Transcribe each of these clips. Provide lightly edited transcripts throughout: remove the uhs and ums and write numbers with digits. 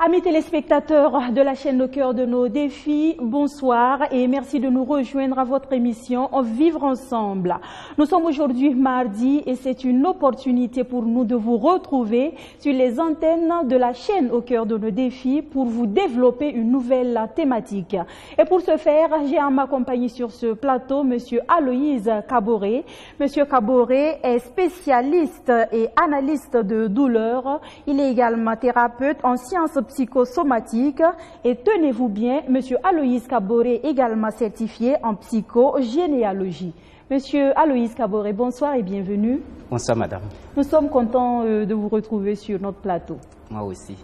Amis téléspectateurs de la chaîne Au cœur de nos défis, bonsoir et merci de nous rejoindre à votre émission Vivre ensemble. Nous sommes aujourd'hui mardi et c'est une opportunité pour nous de vous retrouver sur les antennes de la chaîne Au cœur de nos défis pour vous développer une nouvelle thématique. Et pour ce faire, j'ai à m'accompagner sur ce plateau Monsieur Aloïse Kaboré. Monsieur Kaboré est spécialiste et analyste de douleur. Il est également thérapeute en sciences psychosomatique et tenez-vous bien, Monsieur Aloïse Kaboré également certifié en psychogénéalogie. Monsieur Aloïse Kaboré, bonsoir et bienvenue. Bonsoir madame. Nous sommes contents de vous retrouver sur notre plateau. Moi aussi.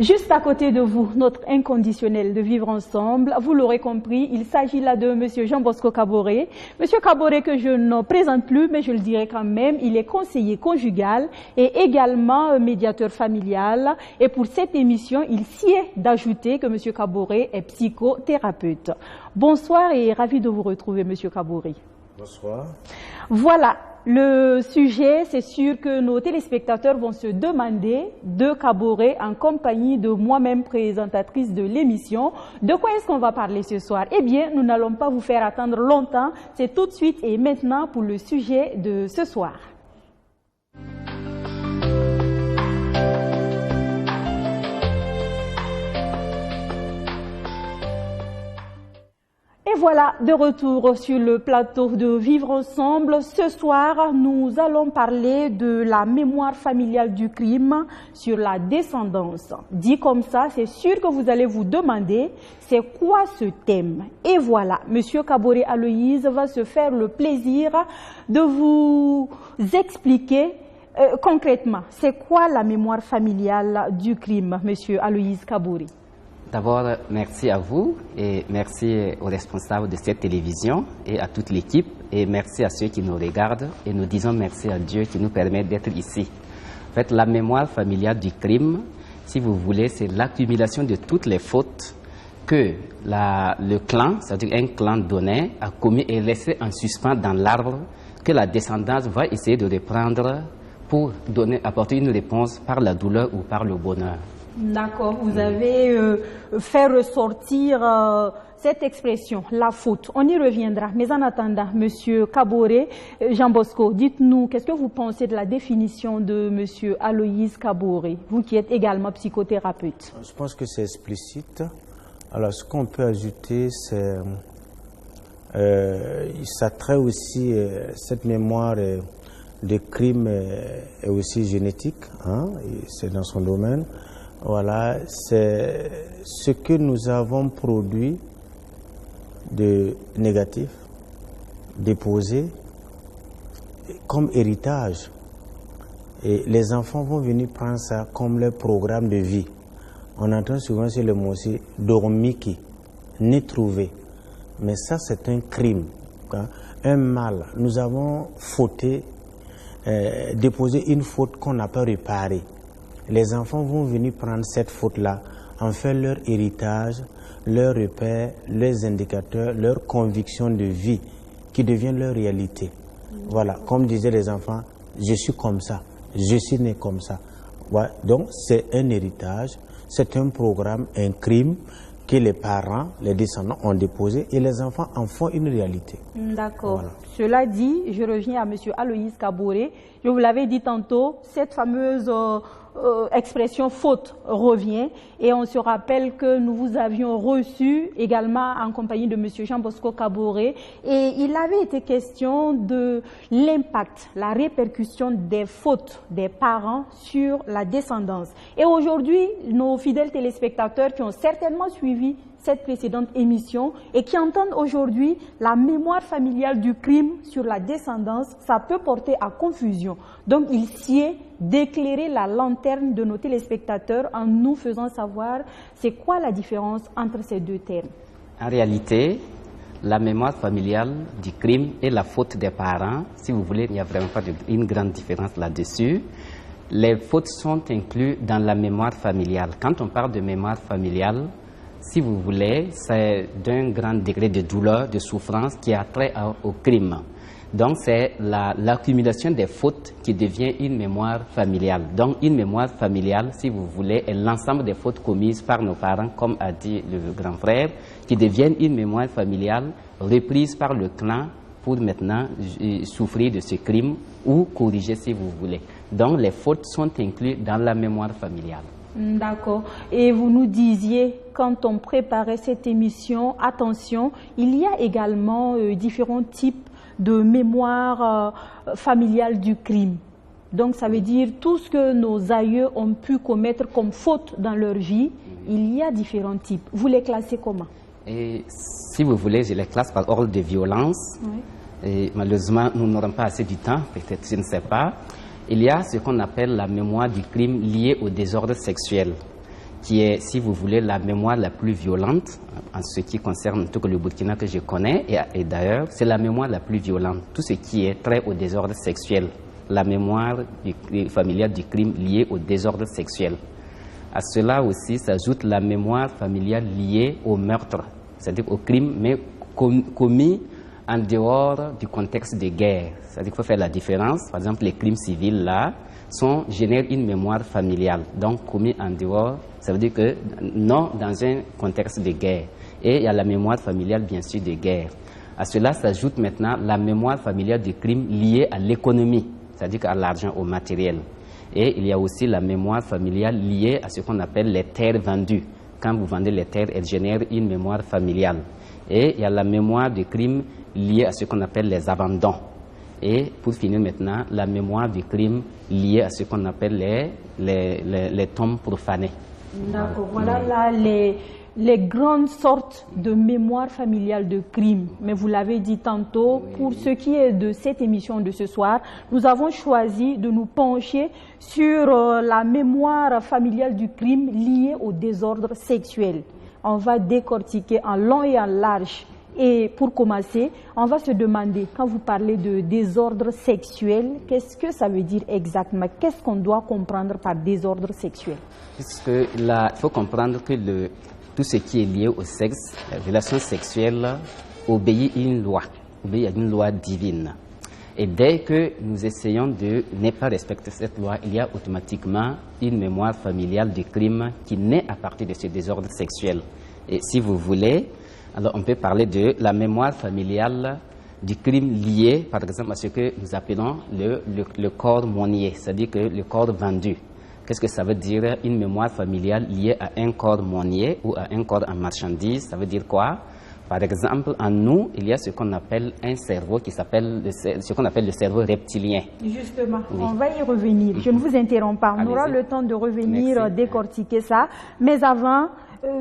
Juste à côté de vous, notre inconditionnel de vivre ensemble, vous l'aurez compris, il s'agit là de Monsieur Jean-Bosco Kaboré. Monsieur Kaboré que je ne présente plus, mais je le dirai quand même, il est conseiller conjugal et également médiateur familial. Et pour cette émission, il sied d'ajouter que Monsieur Kaboré est psychothérapeute. Bonsoir et ravi de vous retrouver, Monsieur Kaboré. Bonsoir. Voilà. Le sujet, c'est sûr que nos téléspectateurs vont se demander de Kaboré en compagnie de moi-même présentatrice de l'émission. De quoi est-ce qu'on va parler ce soir? Eh bien, nous n'allons pas vous faire attendre longtemps. C'est tout de suite et maintenant pour le sujet de ce soir. Et voilà, de retour sur le plateau de Vivre Ensemble. Ce soir, nous allons parler de la mémoire familiale du crime sur la descendance. Dit comme ça, c'est sûr que vous allez vous demander, c'est quoi ce thème? Et voilà, Monsieur Kaboré Aloïse va se faire le plaisir de vous expliquer concrètement, c'est quoi la mémoire familiale du crime, Monsieur Aloïse Kaboré? D'abord, merci à vous et merci aux responsables de cette télévision et à toute l'équipe et merci à ceux qui nous regardent et nous disons merci à Dieu qui nous permet d'être ici. En fait, la mémoire familiale du crime, si vous voulez, c'est l'accumulation de toutes les fautes que le clan, c'est-à-dire un clan donné, a commis et laissé en suspens dans l'arbre que la descendance va essayer de reprendre pour apporter une réponse par la douleur ou par le bonheur. D'accord, vous avez fait ressortir cette expression, la faute. On y reviendra. Mais en attendant, Monsieur Kaboré, Jean-Bosco, dites-nous, qu'est-ce que vous pensez de la définition de Monsieur Aloïse Kaboré, vous qui êtes également psychothérapeute? Je pense que c'est explicite. Alors, ce qu'on peut ajouter, c'est ça traite aussi cette mémoire de crime est aussi génétique, hein, c'est dans son domaine. Voilà, c'est ce que nous avons produit de négatif, déposé comme héritage. Et les enfants vont venir prendre ça comme leur programme de vie. On entend souvent sur le mot aussi dormiki, ni trouvé. Mais ça, c'est un crime, un mal. Nous avons fauté, déposé une faute qu'on n'a pas réparée. Les enfants vont venir prendre cette faute-là, en faire leur héritage, leur repère, leurs indicateurs, leurs convictions de vie, qui deviennent leur réalité. Voilà, comme disaient les enfants, je suis comme ça, je suis né comme ça. Ouais, donc c'est un héritage, c'est un programme, un crime que les parents, les descendants ont déposé et les enfants en font une réalité. D'accord. Voilà. Cela dit, je reviens à Monsieur Aloïse Kaboré. Je vous l'avais dit tantôt, cette fameuse expression faute revient et on se rappelle que nous vous avions reçu également en compagnie de Monsieur Jean-Bosco Kaboré et il avait été question de l'impact, la répercussion des fautes des parents sur la descendance. Et aujourd'hui, nos fidèles téléspectateurs qui ont certainement suivi cette précédente émission et qui entendent aujourd'hui la mémoire familiale du crime sur la descendance, ça peut porter à confusion. Donc il sied d'éclairer la lanterne de nos téléspectateurs en nous faisant savoir c'est quoi la différence entre ces deux termes. En réalité, la mémoire familiale du crime et la faute des parents, si vous voulez, il n'y a vraiment pas une grande différence là-dessus. Les fautes sont incluses dans la mémoire familiale. Quand on parle de mémoire familiale, si vous voulez, c'est d'un grand degré de douleur, de souffrance qui a trait au crime. Donc, c'est l'accumulation des fautes qui devient une mémoire familiale. Donc, une mémoire familiale, si vous voulez, est l'ensemble des fautes commises par nos parents, comme a dit le grand frère, qui deviennent une mémoire familiale reprise par le clan pour maintenant souffrir de ce crime ou corriger si vous voulez. Donc, les fautes sont incluses dans la mémoire familiale. D'accord. Et vous nous disiez, quand on préparait cette émission, attention, il y a également différents types de mémoire familiale du crime. Donc ça veut dire tout ce que nos aïeux ont pu commettre comme faute dans leur vie, il y a différents types. Vous les classez comment? Et si vous voulez, je les classe par ordre de violence. Oui. Et malheureusement, nous n'aurons pas assez du temps, peut-être, je ne sais pas. Il y a ce qu'on appelle la mémoire du crime lié au désordre sexuel, qui est, si vous voulez, la mémoire la plus violente, en ce qui concerne tout le Burkina que je connais, et d'ailleurs, c'est la mémoire la plus violente, tout ce qui est trait au désordre sexuel, la mémoire familiale du crime lié au désordre sexuel. À cela aussi s'ajoute la mémoire familiale liée au meurtre, c'est-à-dire au crime, mais commis en dehors du contexte de guerre. C'est-à-dire qu'il faut faire la différence. Par exemple, les crimes civils, là, génèrent une mémoire familiale, donc commis en dehors, ça veut dire que non dans un contexte de guerre. Et il y a la mémoire familiale, bien sûr, de guerre. À cela s'ajoute maintenant la mémoire familiale du crime liée à l'économie, c'est-à-dire à l'argent, au matériel. Et il y a aussi la mémoire familiale liée à ce qu'on appelle les terres vendues. Quand vous vendez les terres, elles génèrent une mémoire familiale. Et il y a la mémoire du crime liée à ce qu'on appelle les abandons. Et pour finir maintenant, la mémoire du crime liée à ce qu'on appelle les tombes profanées. D'accord, voilà là les grandes sortes de mémoire familiale de crime. Mais vous l'avez dit tantôt, pour ce qui est de cette émission de ce soir, nous avons choisi de nous pencher sur la mémoire familiale du crime liée au désordre sexuel. On va décortiquer en long et en large. Et pour commencer, on va se demander, quand vous parlez de désordre sexuel, qu'est-ce que ça veut dire exactement? Qu'est-ce qu'on doit comprendre par désordre sexuel? Il faut comprendre que tout ce qui est lié au sexe, la relation sexuelle, obéit à une loi divine. Et dès que nous essayons de ne pas respecter cette loi, il y a automatiquement une mémoire familiale du crime qui naît à partir de ce désordre sexuel. Et si vous voulez, alors on peut parler de la mémoire familiale du crime lié, par exemple, à ce que nous appelons le corps monnier, c'est-à-dire que le corps vendu. Qu'est-ce que ça veut dire, une mémoire familiale liée à un corps monnier ou à un corps en marchandise? Ça veut dire quoi? Par exemple, en nous, il y a ce qu'on appelle un cerveau qui s'appelle ce qu'on appelle le cerveau reptilien. Justement, oui. On va y revenir. Je ne vous interromps pas. On aura le temps de revenir décortiquer ça. Mais avant,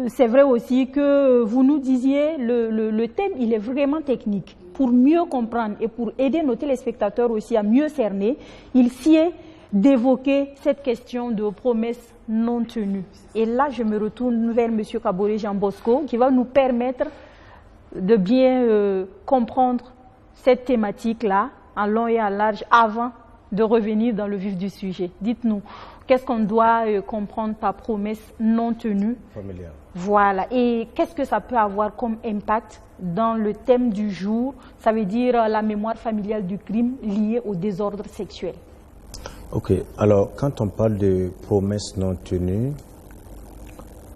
c'est vrai aussi que vous nous disiez, le thème, il est vraiment technique. Pour mieux comprendre et pour aider nos téléspectateurs aussi à mieux cerner, il sied d'évoquer cette question de promesses non tenues. Et là, je me retourne vers M. Kaboré Jean Bosco, qui va nous permettre de bien comprendre cette thématique-là, en long et en large, avant de revenir dans le vif du sujet. Dites-nous, qu'est-ce qu'on doit comprendre par promesse non tenue? Familiale. Voilà. Et qu'est-ce que ça peut avoir comme impact dans le thème du jour? Ça veut dire la mémoire familiale du crime liée au désordre sexuel. Ok. Alors, quand on parle de promesses non tenues,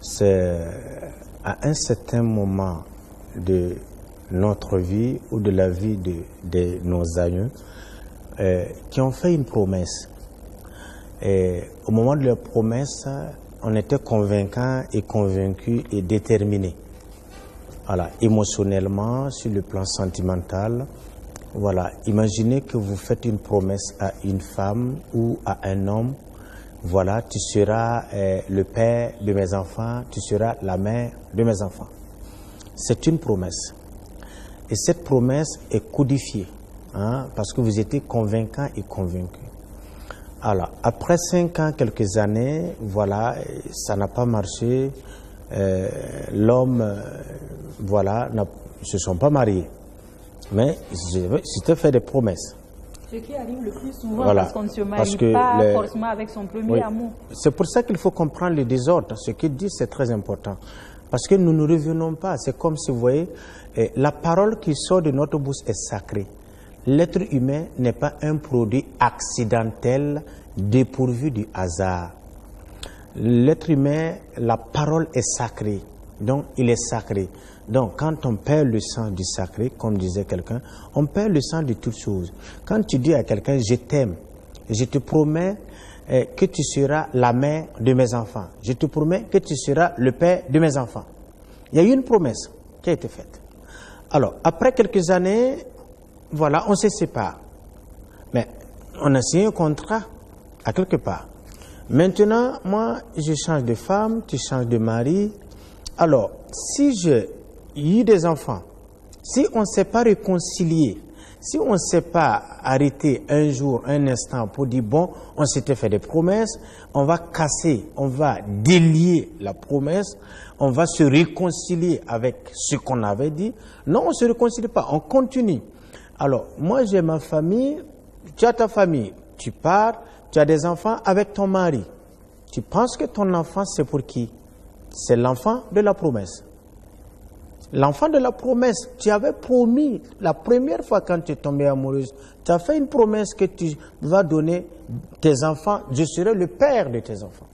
c'est à un certain moment de notre vie ou de la vie de nos aïeux qui ont fait une promesse. Et au moment de leur promesse, on était convaincants et convaincus et déterminés. Voilà, émotionnellement, sur le plan sentimental. Voilà, imaginez que vous faites une promesse à une femme ou à un homme. Voilà, tu seras le père de mes enfants, tu seras la mère de mes enfants. C'est une promesse. Et cette promesse est codifiée, hein, parce que vous étiez convaincants et convaincus. Alors, après 5 ans, quelques années, voilà, ça n'a pas marché. L'homme, voilà, ne se sont pas mariés. Mais c'était fait des promesses. Ce qui arrive le plus souvent, voilà, parce qu'on ne se marie pas forcément avec son premier amour. C'est pour ça qu'il faut comprendre le désordre. Ce qu'il dit, c'est très important. Parce que nous ne revenons pas. C'est comme si, vous voyez, la parole qui sort de notre bouche est sacrée. l'être humain n'est pas un produit accidentel dépourvu du hasard. L'être humain, la parole est sacrée, donc il est sacré. Donc quand on perd le sang du sacré, comme disait quelqu'un, on perd le sang de toutes choses. Quand tu dis à quelqu'un je t'aime, je te promets que tu seras la mère de mes enfants, je te promets que tu seras le père de mes enfants. Il y a eu une promesse qui a été faite. Alors après quelques années, voilà, on se sépare. Mais on a signé un contrat à quelque part. Maintenant, moi, je change de femme, tu changes de mari. Alors, si j'ai eu des enfants, si on ne s'est pas réconcilié, si on ne s'est pas arrêté un jour, un instant pour dire, bon, on s'était fait des promesses, on va casser, on va délier la promesse, on va se réconcilier avec ce qu'on avait dit. Non, on ne se réconcilie pas, on continue. Alors, moi, j'ai ma famille, tu as ta famille, tu pars, tu as des enfants avec ton mari. Tu penses que ton enfant, c'est pour qui? C'est l'enfant de la promesse. L'enfant de la promesse, tu avais promis, la première fois quand tu es tombée amoureuse, tu as fait une promesse que tu vas donner tes enfants, je serai le père de tes enfants.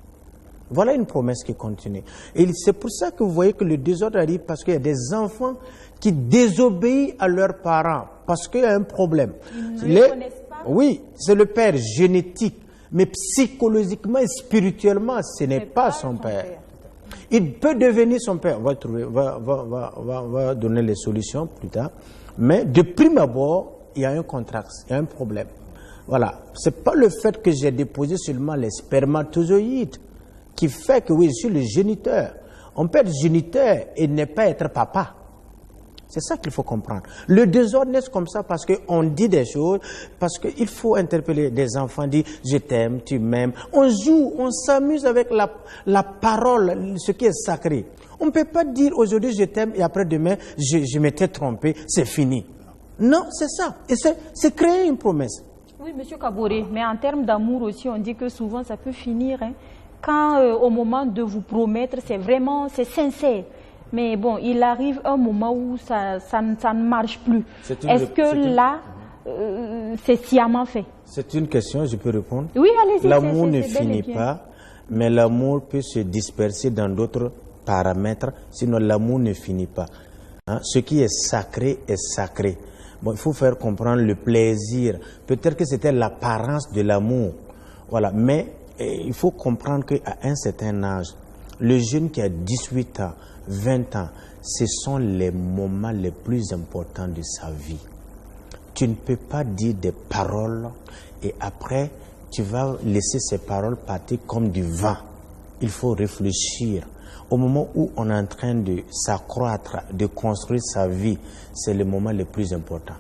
Voilà une promesse qui continue. Et c'est pour ça que vous voyez que le désordre arrive, parce qu'il y a des enfants qui désobéissent à leurs parents, parce qu'il y a un problème. Ils ne reconnaissent pas. Oui, c'est le père génétique, mais psychologiquement et spirituellement, ce n'est pas son père. Il peut devenir son père. On va trouver, va donner les solutions plus tard. Mais de prime abord, il y a un contraste, il y a un problème. Voilà. C'est pas le fait que j'ai déposé seulement les spermatozoïdes qui fait que oui, je suis le géniteur. On peut être géniteur et ne pas être papa. C'est ça qu'il faut comprendre. Le désordre naît comme ça parce qu'on dit des choses, parce qu'il faut interpeller des enfants, dire je t'aime, tu m'aimes. On joue, on s'amuse avec la parole, ce qui est sacré. On ne peut pas dire aujourd'hui je t'aime et après demain je m'étais trompé, c'est fini. Non, c'est ça. Et c'est créer une promesse. Oui, M. Kaboré, mais en termes d'amour aussi, on dit que souvent ça peut finir. Hein. Quand au moment de vous promettre, c'est sincère. Mais bon, il arrive un moment où ça ne marche plus. Est-ce que là, c'est sciemment fait? C'est une question, je peux répondre? Oui, allez-y. L'amour ne finit pas, mais l'amour peut se disperser dans d'autres paramètres, sinon l'amour ne finit pas. Hein? Ce qui est sacré est sacré. Bon, il faut faire comprendre le plaisir. Peut-être que c'était l'apparence de l'amour. Voilà, mais il faut comprendre qu'à un certain âge, le jeune qui a 18 ans, 20 ans, ce sont les moments les plus importants de sa vie. Tu ne peux pas dire des paroles et après, tu vas laisser ces paroles partir comme du vent. Il faut réfléchir. Au moment où on est en train de s'accroître, de construire sa vie, c'est le moment le plus important.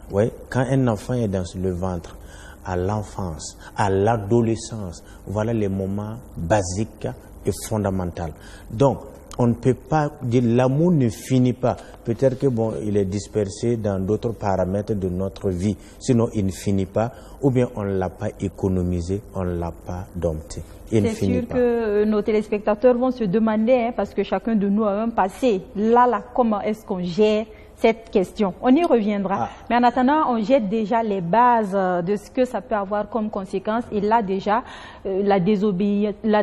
Ouais, quand un enfant est dans le ventre, à l'enfance, à l'adolescence, voilà les moments basiques et fondamentaux. Donc, on ne peut pas dire l'amour ne finit pas. Peut-être que bon, il est dispersé dans d'autres paramètres de notre vie. Sinon, il ne finit pas. Ou bien on ne l'a pas économisé, on ne l'a pas dompté. C'est sûr que nos téléspectateurs vont se demander, hein, parce que chacun de nous a un passé. Là, comment est-ce qu'on gère cette question? On y reviendra. Mais en attendant, on jette déjà les bases de ce que ça peut avoir comme conséquence. Et là, déjà, la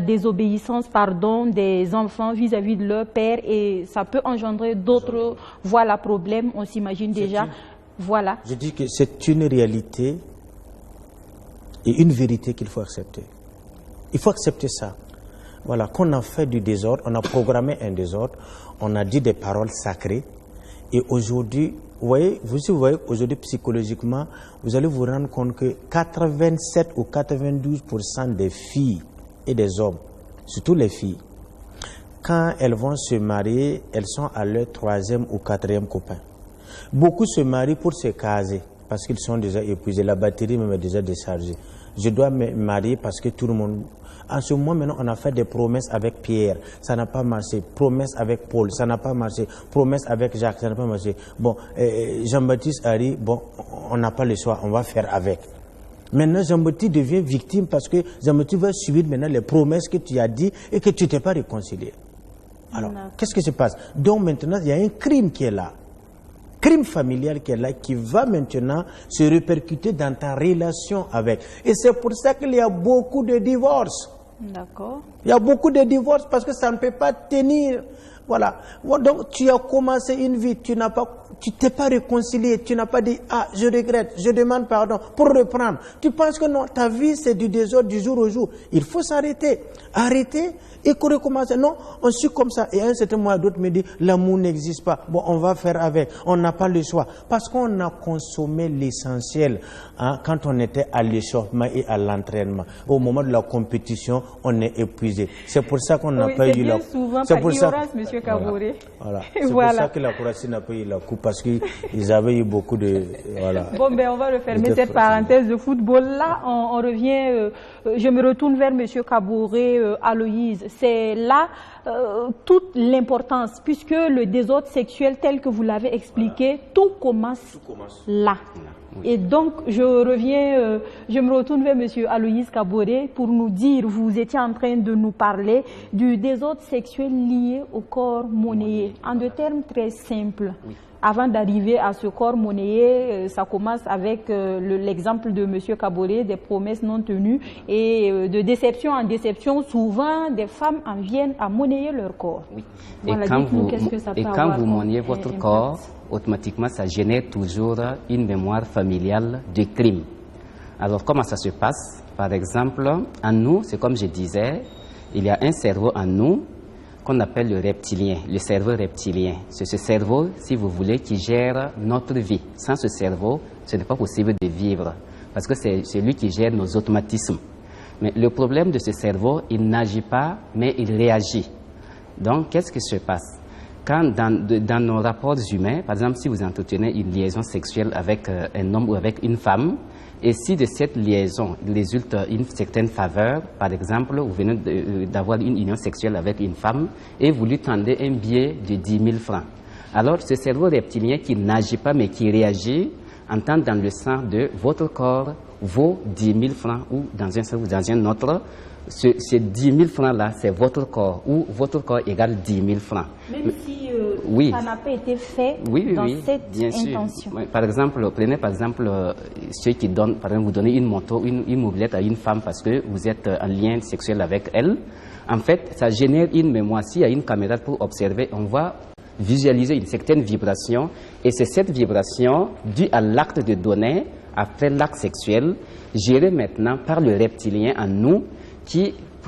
désobéissance des enfants vis-à-vis de leur père. Et ça peut engendrer d'autres problèmes. On s'imagine déjà. Voilà. Je dis que c'est une réalité et une vérité qu'il faut accepter. Il faut accepter ça. Voilà, qu'on a fait du désordre, on a programmé un désordre, on a dit des paroles sacrées. Et aujourd'hui, vous voyez, aujourd'hui psychologiquement, vous allez vous rendre compte que 87 ou 92% des filles et des hommes, surtout les filles, quand elles vont se marier, elles sont à leur 3e ou 4e copain. Beaucoup se marient pour se caser, parce qu'ils sont déjà épuisés, la batterie même est déjà déchargée. Je dois me marier parce que tout le monde... En ce moment, maintenant, on a fait des promesses avec Pierre, ça n'a pas marché. Promesses avec Paul, ça n'a pas marché. Promesses avec Jacques, ça n'a pas marché. Bon, Jean-Baptiste Harry, bon, on n'a pas le choix, on va faire avec. Maintenant, Jean-Baptiste devient victime parce que Jean-Baptiste va subir maintenant les promesses que tu as dit et que tu ne t'es pas réconcilié. Alors, qu'est-ce qui se passe? Donc maintenant, il y a un crime qui est là. crime familial qui est là, qui va maintenant se répercuter dans ta relation avec. Et c'est pour ça qu'il y a beaucoup de divorces. D'accord. Il y a beaucoup de divorces parce que ça ne peut pas tenir. Voilà. Donc tu as commencé une vie, tu t'es pas réconcilié, tu n'as pas dit ah je regrette, je demande pardon pour reprendre. Tu penses que non, ta vie c'est du désordre du jour au jour. Il faut s'arrêter, arrêter et recommencer. Non, on suit comme ça. Et à un certain moment, d'autres me disent l'amour n'existe pas. Bon, on va faire avec. On n'a pas le choix parce qu'on a consommé l'essentiel quand on était à l'échauffement et à l'entraînement. Au moment de la compétition, on est épuisé. C'est pour ça qu'on n'a pas eu la. Souvent par ignorance, Monsieur Kaboré. Voilà. C'est pour ça que la Croatie n'a pas eu la coupe parce qu'ils avaient eu beaucoup de. Voilà. Bon, ben on va refermer cette parenthèse de football. Là, on revient. Je me retourne vers Monsieur Kaboré, Aloïse. C'est là toute l'importance, puisque le désordre sexuel, tel que vous l'avez expliqué, tout commence là. Oui. Et donc, je me retourne vers Monsieur Aloïse Kaboré pour nous dire, vous étiez en train de nous parler du désordre sexuel lié au corps monnayé, en deux termes très simples. Oui. Avant d'arriver à ce corps monnayé, ça commence avec l'exemple de M. Kaboré, des promesses non tenues et de déception en déception. Souvent, des femmes en viennent à monnayer leur corps. Oui. Voilà, et quand vous monnayez votre corps, automatiquement, ça génère toujours une mémoire familiale de crime. Alors, comment ça se passe? Par exemple, en nous, c'est comme je disais, il y a un cerveau en nous qu'on appelle le reptilien, le cerveau reptilien. C'est ce cerveau, si vous voulez, qui gère notre vie. Sans ce cerveau, ce n'est pas possible de vivre, parce que c'est lui qui gère nos automatismes. Mais le problème de ce cerveau, il n'agit pas, mais il réagit. Donc, qu'est-ce qui se passe? Quand dans nos rapports humains, par exemple, si vous entretenez une liaison sexuelle avec un homme ou avec une femme, et si de cette liaison il résulte une certaine faveur, par exemple, vous venez d'avoir une union sexuelle avec une femme et vous lui tendez un billet de 10 000 francs. Alors, ce cerveau reptilien qui n'agit pas mais qui réagit, entend dans le sang de votre corps vaut 10 000 francs ou dans un sens ou dans un autre, ces 10 000 francs-là, c'est votre corps, ou votre corps égale 10 000 francs. Même si ça n'a pas été fait dans cette intention. Oui. Par exemple, prenez par exemple ceux qui donnent, par exemple, vous donnez une moto, une mobilette à une femme parce que vous êtes en lien sexuel avec elle. En fait, ça génère une mémoire. S'il y a une caméra pour observer, on va visualiser une certaine vibration, et c'est cette vibration due à l'acte de donner, après l'acte sexuel, gérée maintenant par le reptilien en nous,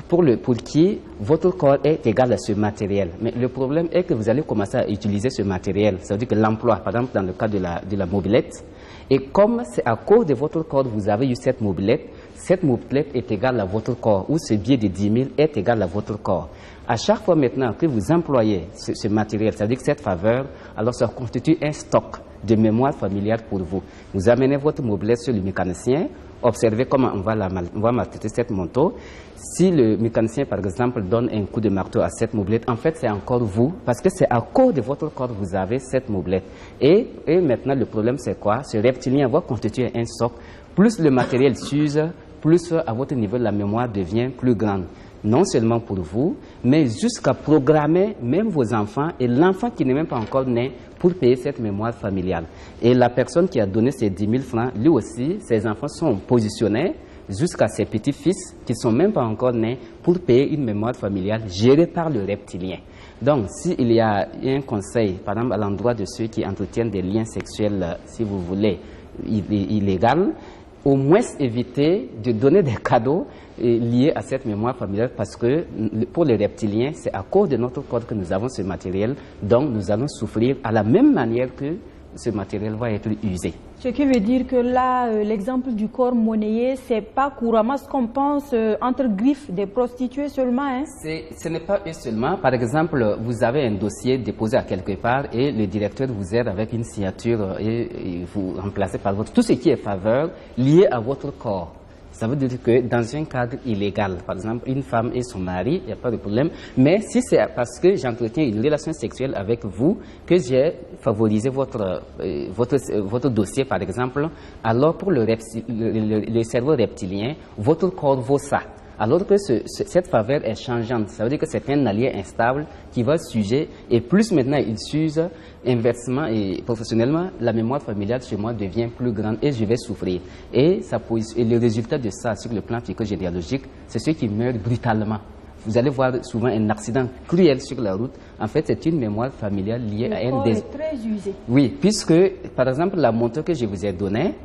pour qui votre corps est égal à ce matériel. Mais le problème est que vous allez commencer à utiliser ce matériel. Ça veut dire que l'emploi, par exemple dans le cas de la mobilette, et comme c'est à cause de votre corps vous avez eu cette mobilette est égale à votre corps, ou ce billet de 10 000 est égal à votre corps. À chaque fois maintenant que vous employez ce matériel, ça veut dire que cette faveur, alors ça constitue un stock de mémoire familiale pour vous. Vous amenez votre mobilette sur le mécanicien, observez comment on va maltraiter cette moto. Si le mécanicien, par exemple, donne un coup de marteau à cette mobilette, en fait, c'est encore vous, parce que c'est à cause de votre corps que vous avez cette mobilette. Et maintenant, le problème, c'est quoi? Ce reptilien va constituer un stock. Plus le matériel s'use, plus à votre niveau, la mémoire devient plus grande. Non seulement pour vous, mais jusqu'à programmer même vos enfants et l'enfant qui n'est même pas encore né pour payer cette mémoire familiale. Et la personne qui a donné ces 10 000 francs, lui aussi, ses enfants sont positionnés jusqu'à ses petits-fils qui ne sont même pas encore nés pour payer une mémoire familiale gérée par le reptilien. Donc, s'il y a un conseil, par exemple, à l'endroit de ceux qui entretiennent des liens sexuels, si vous voulez, illégaux, au moins éviter de donner des cadeaux liés à cette mémoire familiale, parce que pour les reptiliens, c'est à cause de notre corps que nous avons ce matériel, donc nous allons souffrir à la même manière que ce matériel va être usé. Ce qui veut dire que là, l'exemple du corps monnayé, c'est pas couramment ce qu'on pense entre griffes des prostituées seulement. Hein? Ce n'est pas eux seulement. Par exemple, vous avez un dossier déposé à quelque part et le directeur vous aide avec une signature et vous remplacez par votre... Tout ce qui est faveur lié à votre corps. Ça veut dire que dans un cadre illégal, par exemple, une femme et son mari, il n'y a pas de problème. Mais si c'est parce que j'entretiens une relation sexuelle avec vous, que j'ai favorisé votre dossier, par exemple, alors pour le cerveau reptilien, votre corps vaut ça. Alors que cette faveur est changeante. Ça veut dire que c'est un allié instable qui va s'user et plus maintenant il s'use, inversement et professionnellement, la mémoire familiale chez moi devient plus grande et je vais souffrir. Et le résultat de ça sur le plan psychogénéalogique, c'est ceux qui meurent brutalement. Vous allez voir souvent un accident cruel sur la route. En fait, c'est une mémoire familiale liée à un corps est très usé. Oui, puisque, par exemple, la montre que je vous ai donnée,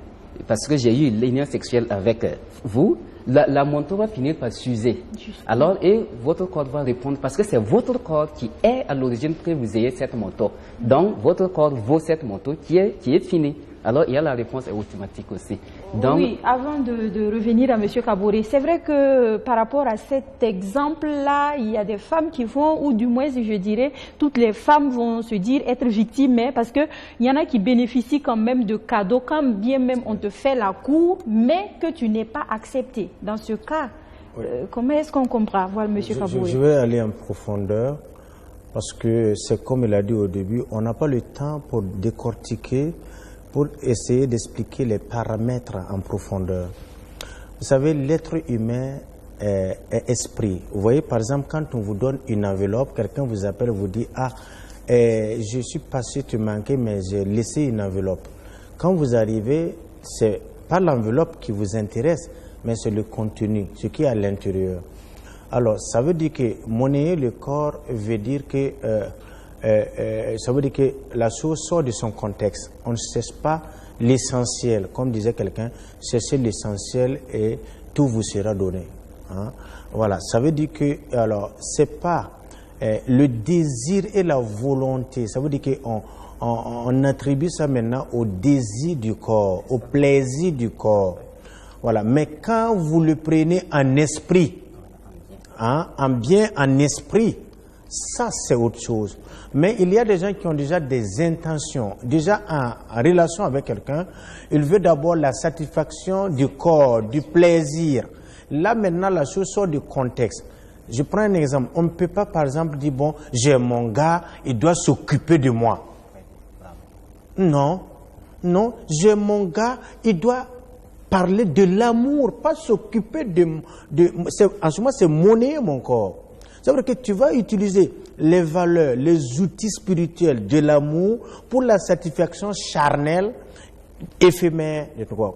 parce que j'ai eu l'union sexuelle avec vous, la montre va finir par s'user. Alors, et votre corps va répondre, parce que c'est votre corps qui est à l'origine que vous ayez cette montre. Donc, votre corps vaut cette montre qui est finie. Alors, il y a la réponse automatique aussi. Donc, oui, avant de revenir à M. Kaboré, c'est vrai que par rapport à cet exemple-là, il y a des femmes qui vont, ou du moins, je dirais, toutes les femmes vont se dire être victimes, mais parce qu'il y en a qui bénéficient quand même de cadeaux, quand bien même on te fait la cour, mais que tu n'es pas accepté. Dans ce cas, oui. Comment est-ce qu'on comprend? Voilà, M. Kaboré. Je vais aller en profondeur, parce que c'est comme il a dit au début, on n'a pas le temps pour décortiquer, pour essayer d'expliquer les paramètres en profondeur. Vous savez, l'être humain est esprit. Vous voyez, par exemple, quand on vous donne une enveloppe, quelqu'un vous appelle, vous dit « Ah, je suis passé, tu manquais, mais j'ai laissé une enveloppe. » Quand vous arrivez, c'est pas l'enveloppe qui vous intéresse, mais c'est le contenu, ce qui est à l'intérieur. Alors, ça veut dire que monnayer le corps veut dire que... ça veut dire que la chose sort de son contexte. On ne cherche pas l'essentiel. Comme disait quelqu'un, cherchez l'essentiel et tout vous sera donné. Hein? Voilà, ça veut dire que, alors, c'est pas le désir et la volonté. Ça veut dire qu'on attribue ça maintenant au désir du corps, au plaisir du corps. Voilà, mais quand vous le prenez en esprit, hein, en bien, en esprit, ça c'est autre chose. Mais il y a des gens qui ont déjà des intentions, déjà en relation avec quelqu'un, il veut d'abord la satisfaction du corps, du plaisir. Là maintenant la chose sort du contexte. Je prends un exemple, on ne peut pas par exemple dire bon, j'ai mon gars, il doit s'occuper de moi. Non, non, j'ai mon gars, il doit parler de l'amour, pas s'occuper en ce moment c'est monnayer mon corps. Ça veut dire que tu vas utiliser les valeurs, les outils spirituels de l'amour pour la satisfaction charnelle, éphémère.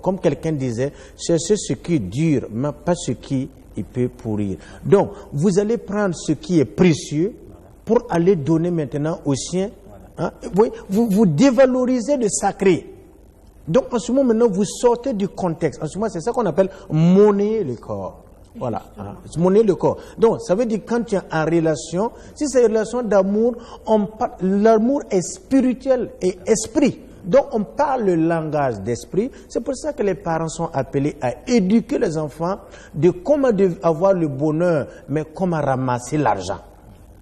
Comme quelqu'un disait, cherchez ce qui dure, mais pas ce qui peut pourrir. Donc, vous allez prendre ce qui est précieux pour aller donner maintenant aux siens. Hein? Vous dévalorisez le sacré. Donc, en ce moment, maintenant, vous sortez du contexte. En ce moment, c'est ça qu'on appelle monnayer le corps. Voilà, hein. Monnayer le corps. Donc, ça veut dire quand tu es en relation, si c'est une relation d'amour, l'amour est spirituel et esprit. Donc, on parle le langage d'esprit. C'est pour ça que les parents sont appelés à éduquer les enfants de comment avoir le bonheur, mais comment ramasser l'argent.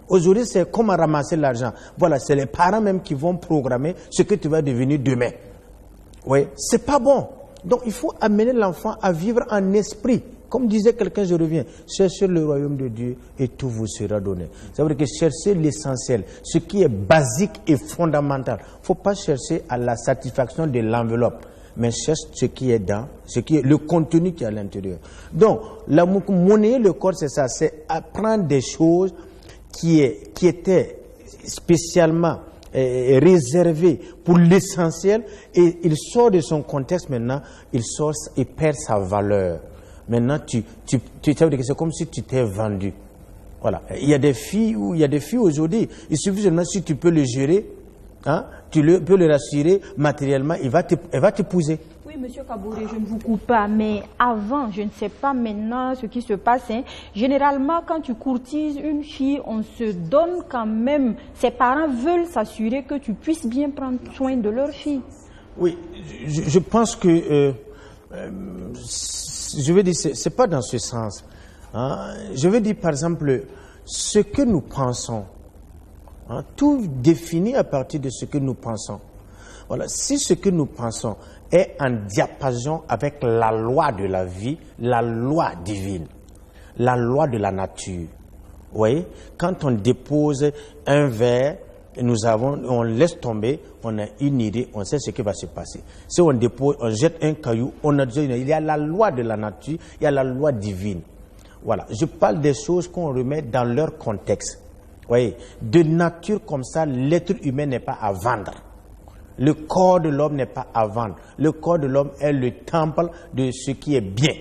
Aujourd'hui, c'est comment ramasser l'argent. Voilà, c'est les parents même qui vont programmer ce que tu vas devenir demain. Oui, c'est pas bon. Donc, il faut amener l'enfant à vivre en esprit. Comme disait quelqu'un, je reviens, cherchez le royaume de Dieu et tout vous sera donné. Ça veut dire que cherchez l'essentiel, ce qui est basique et fondamental. Il ne faut pas chercher à la satisfaction de l'enveloppe, mais cherche ce qui est dans, ce qui est le contenu qui est à l'intérieur. Donc, monnayer le corps, c'est ça, c'est apprendre des choses qui étaient spécialement réservées pour l'essentiel et il sort de son contexte maintenant, il perd sa valeur. Maintenant, c'est comme si tu t'es vendu. Voilà. Il y a des filles aujourd'hui, il suffit seulement si tu peux le gérer, hein, tu peux le rassurer matériellement, elle va t'épouser. Oui, Monsieur Kaboré, je ne vous coupe pas, mais avant, je ne sais pas maintenant ce qui se passe. Hein. Généralement, quand tu courtises une fille, on se donne quand même. Ses parents veulent s'assurer que tu puisses bien prendre soin de leur fille. Oui, je pense que je veux dire, c'est pas dans ce sens. Hein. Je veux dire, par exemple, ce que nous pensons. Hein, tout définit à partir de ce que nous pensons. Voilà. Si ce que nous pensons est en diapason avec la loi de la vie, la loi divine, la loi de la nature. Vous voyez, quand on dépose un verre, on laisse tomber, on a une idée, on sait ce qui va se passer. Si on jette un caillou, il y a la loi de la nature, il y a la loi divine. Voilà, je parle des choses qu'on remet dans leur contexte. Vous voyez, de nature comme ça, l'être humain n'est pas à vendre. Le corps de l'homme n'est pas à vendre. Le corps de l'homme est le temple de ce qui est bien.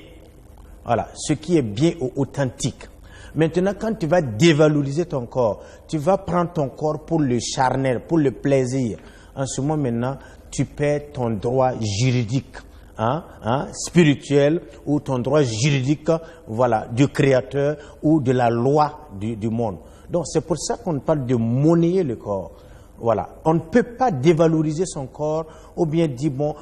Voilà, ce qui est bien ou authentique. Maintenant, quand tu vas dévaloriser ton corps, tu vas prendre ton corps pour le charnel, pour le plaisir. En ce moment, maintenant, tu perds ton droit juridique, spirituel, ou ton droit juridique, voilà, du créateur ou de la loi du monde. Donc, c'est pour ça qu'on parle de monnayer le corps. Voilà. On ne peut pas dévaloriser son corps ou bien dire, bon,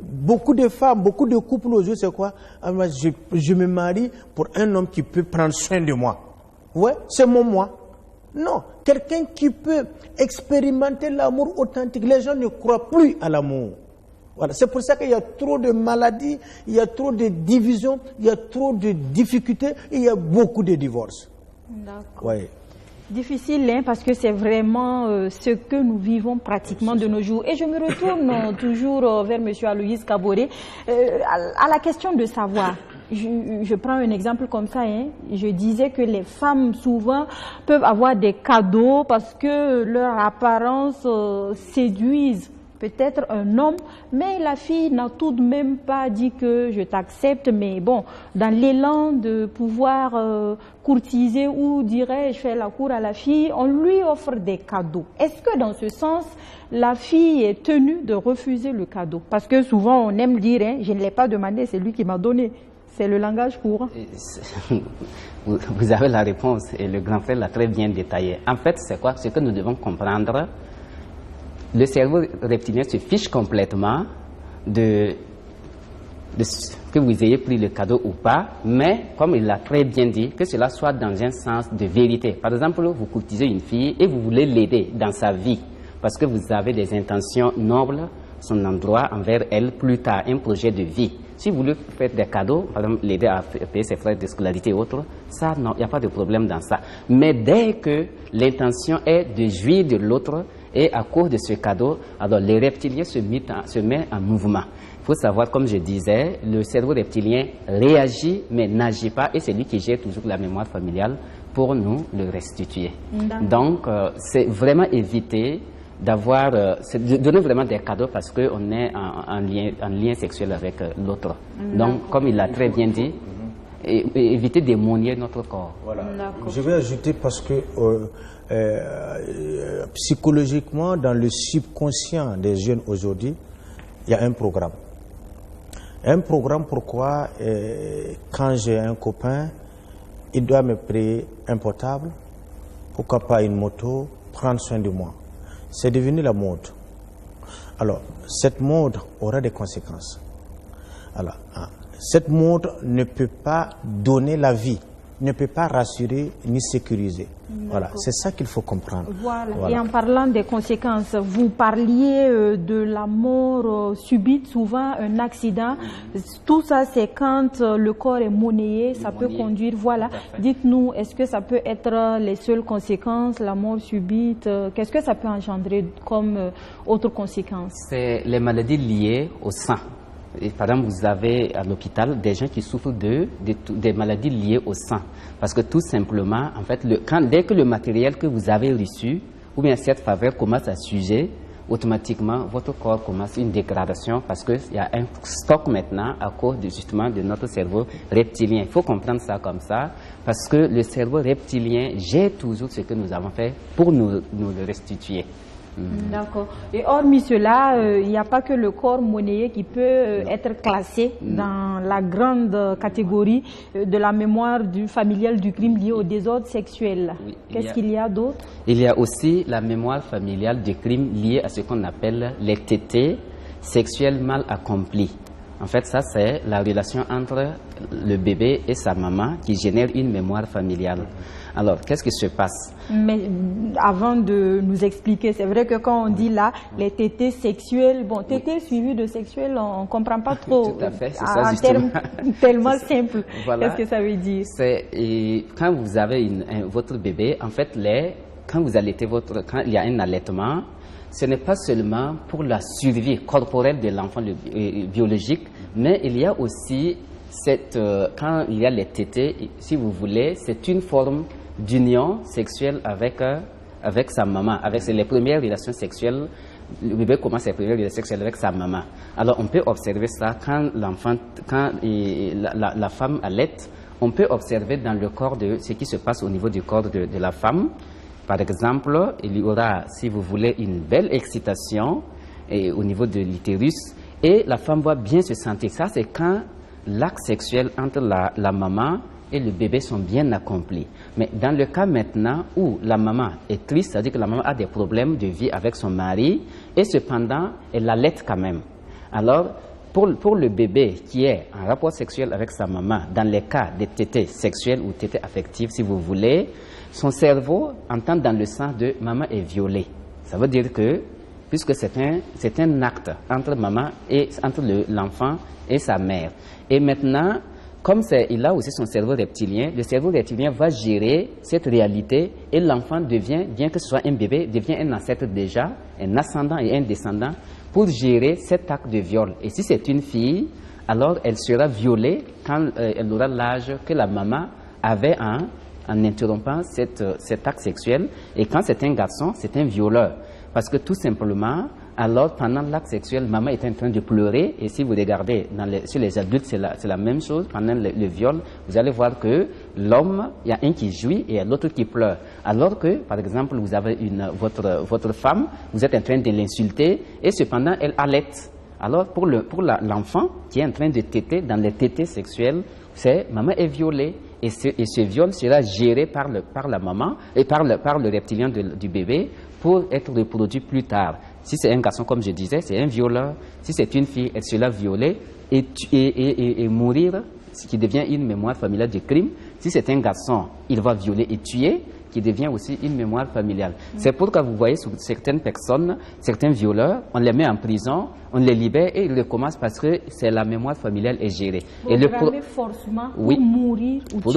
beaucoup de femmes, beaucoup de couples aujourd'hui, c'est quoi? Je me marie pour un homme qui peut prendre soin de moi. Ouais, c'est mon moi. Non, quelqu'un qui peut expérimenter l'amour authentique. Les gens ne croient plus à l'amour. Voilà. C'est pour ça qu'il y a trop de maladies, il y a trop de divisions, il y a trop de difficultés et il y a beaucoup de divorces. D'accord. Ouais. Difficile, hein, parce que c'est vraiment ce que nous vivons pratiquement de nos jours. Et je me retourne toujours vers M. Aloïs Kaboré à la question de savoir. Je prends un exemple comme ça. Hein. Je disais que les femmes souvent peuvent avoir des cadeaux parce que leur apparence séduise peut-être un homme, mais la fille n'a tout de même pas dit que je t'accepte, mais bon, dans l'élan de pouvoir courtiser ou dirais-je faire la cour à la fille, on lui offre des cadeaux. Est-ce que dans ce sens, la fille est tenue de refuser le cadeau? Parce que souvent on aime dire, hein, je ne l'ai pas demandé, c'est lui qui m'a donné. C'est le langage courant. Vous avez la réponse et le grand frère l'a très bien détaillé. En fait, c'est quoi? Ce que nous devons comprendre. Le cerveau reptilien se fiche complètement de que vous ayez pris le cadeau ou pas, mais comme il l'a très bien dit, que cela soit dans un sens de vérité. Par exemple, vous courtisez une fille et vous voulez l'aider dans sa vie, parce que vous avez des intentions nobles, son endroit envers elle plus tard, un projet de vie. Si vous lui faites des cadeaux, par exemple l'aider à payer ses frais de scolarité et autres, ça, non, il n'y a pas de problème dans ça. Mais dès que l'intention est de jouir de l'autre, et à cause de ce cadeau, alors les reptiliens se mettent en mouvement. Il faut savoir, comme je disais, le cerveau reptilien réagit mais n'agit pas et c'est lui qui gère toujours la mémoire familiale pour nous le restituer. Donc, c'est vraiment éviter d'avoir, donner vraiment des cadeaux parce qu'on est en lien sexuel avec l'autre. Donc, comme il l'a très bien dit, et éviter de monier notre corps. Voilà. Je vais ajouter parce que psychologiquement, dans le subconscient des jeunes aujourd'hui, il y a un programme. Un programme pourquoi quand j'ai un copain, il doit me payer un portable, pourquoi pas une moto, prendre soin de moi. C'est devenu la mode. Alors, cette mode aura des conséquences. Alors, cette mode ne peut pas donner la vie, ne peut pas rassurer ni sécuriser. Voilà, c'est ça qu'il faut comprendre. Voilà. Et en parlant des conséquences, vous parliez de la mort subite, souvent un accident. Tout ça, c'est quand le corps est monnayé, ça peut conduire. Voilà. Dites-nous, est-ce que ça peut être les seules conséquences, la mort subite? Qu'est-ce que ça peut engendrer comme autres conséquences? C'est les maladies liées au sang. Et par exemple, vous avez à l'hôpital des gens qui souffrent des maladies liées au sang. Parce que tout simplement, en fait, dès que le matériel que vous avez reçu, ou bien cette faveur commence à s'user, automatiquement, votre corps commence une dégradation parce qu'il y a un stock maintenant à cause justement de notre cerveau reptilien. Il faut comprendre ça comme ça parce que le cerveau reptilien gère toujours ce que nous avons fait pour nous le restituer. D'accord. Et hormis cela, il n'y a pas que le corps monnayé qui peut être classé dans la grande catégorie de la mémoire familiale du crime lié au désordre sexuel. Oui, qu'est-ce qu'il y a d'autre? Il y a aussi la mémoire familiale du crime lié à ce qu'on appelle les tétés sexuels mal accomplis. En fait, ça, c'est la relation entre le bébé et sa maman qui génère une mémoire familiale. Alors, qu'est-ce qui se passe? Mais avant de nous expliquer, c'est vrai que quand on dit là, les tétés sexuels, bon, tétés suivis de sexuels, on ne comprend pas trop. Tout à fait, c'est ça, en termes tellement simples. Voilà. Qu'est-ce que ça veut dire? Quand vous avez votre bébé, en fait, quand vous allaitez quand il y a un allaitement, ce n'est pas seulement pour la survie corporelle de l'enfant biologique, mais il y a aussi quand il y a les tétés, si vous voulez, c'est une forme d'union sexuelle avec sa maman. C'est les premières relations sexuelles. Le bébé commence ses premières relations sexuelles avec sa maman. Alors, on peut observer ça quand la femme allaite. On peut observer dans le corps ce qui se passe au niveau du corps de la femme. Par exemple, il y aura, si vous voulez, une belle excitation au niveau de l'utérus et la femme va bien se sentir. Ça, c'est quand l'acte sexuel entre la maman et le bébé sont bien accomplis. Mais dans le cas maintenant où la maman est triste, c'est-à-dire que la maman a des problèmes de vie avec son mari et cependant, elle allaite quand même. Alors, pour le bébé qui est en rapport sexuel avec sa maman, dans les cas de tétés sexuelles ou tétés affectives, si vous voulez, son cerveau entend dans le sang de maman est violée. Ça veut dire que, puisque c'est un acte entre l'enfant et sa mère. Et maintenant, comme il a aussi son cerveau reptilien, le cerveau reptilien va gérer cette réalité et l'enfant devient, bien que ce soit un bébé, devient un ancêtre déjà, un ascendant et un descendant, pour gérer cet acte de viol. Et si c'est une fille, alors elle sera violée quand elle aura l'âge que la maman avait en interrompant cet acte sexuel. Et quand c'est un garçon, c'est un violeur. Parce que tout simplement, alors pendant l'acte sexuel, maman est en train de pleurer. Et si vous regardez sur les adultes, c'est la même chose. Pendant le viol, vous allez voir que l'homme, il y a un qui jouit et l'autre qui pleure. Alors que, par exemple, vous avez votre femme, vous êtes en train de l'insulter et cependant, elle allaite. Alors, pour l'enfant qui est en train de téter, dans les tétés sexuels, c'est maman est violée. Et ce viol sera géré par la maman et par le reptilien du bébé pour être reproduit plus tard. Si c'est un garçon, comme je disais, c'est un violeur. Si c'est une fille, elle sera violée et mourir, ce qui devient une mémoire familiale de crime. Si c'est un garçon, il va violer et tuer, qui devient aussi une mémoire familiale. C'est pourquoi vous voyez sur certaines personnes, certains violeurs, on les met en prison, on les libère et ils recommencent parce que c'est la mémoire familiale est gérée. Et forcément pour mourir ou pour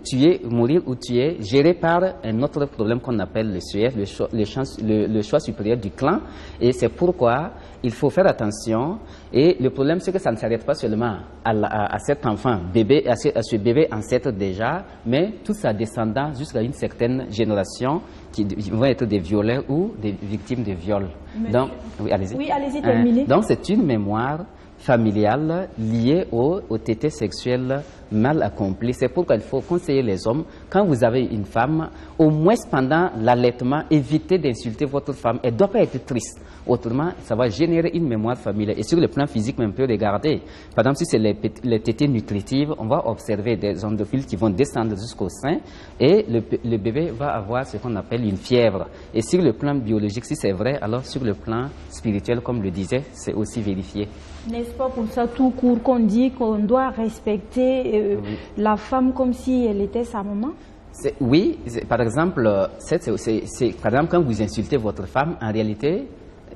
tuer. Mourir ou tuer, géré par un autre problème qu'on appelle le CF, le choix supérieur du clan. Et c'est pourquoi il faut faire attention. Et le problème, c'est que ça ne s'arrête pas seulement à cet enfant, à ce bébé ancêtre déjà, mais toute sa descendance jusqu'à une certaine génération qui vont être des violeurs ou des victimes de viol. Donc, oui, allez-y. Oui, allez-y, terminez. Donc, c'est une mémoire familiale liée au tété sexuel mal accompli. C'est pourquoi il faut conseiller les hommes, quand vous avez une femme, au moins pendant l'allaitement, évitez d'insulter votre femme. Elle ne doit pas être triste. Autrement, ça va générer une mémoire familiale. Et sur le plan physique, on peut regarder. Par exemple, si c'est les tétées nutritives, on va observer des endophiles qui vont descendre jusqu'au sein et le bébé va avoir ce qu'on appelle une fièvre. Et sur le plan biologique, si c'est vrai, alors sur le plan spirituel, comme le disait, c'est aussi vérifié. N'est-ce pas pour ça tout court qu'on dit qu'on doit respecter la femme comme si elle était sa maman? Oui, par exemple, quand vous insultez votre femme, en réalité,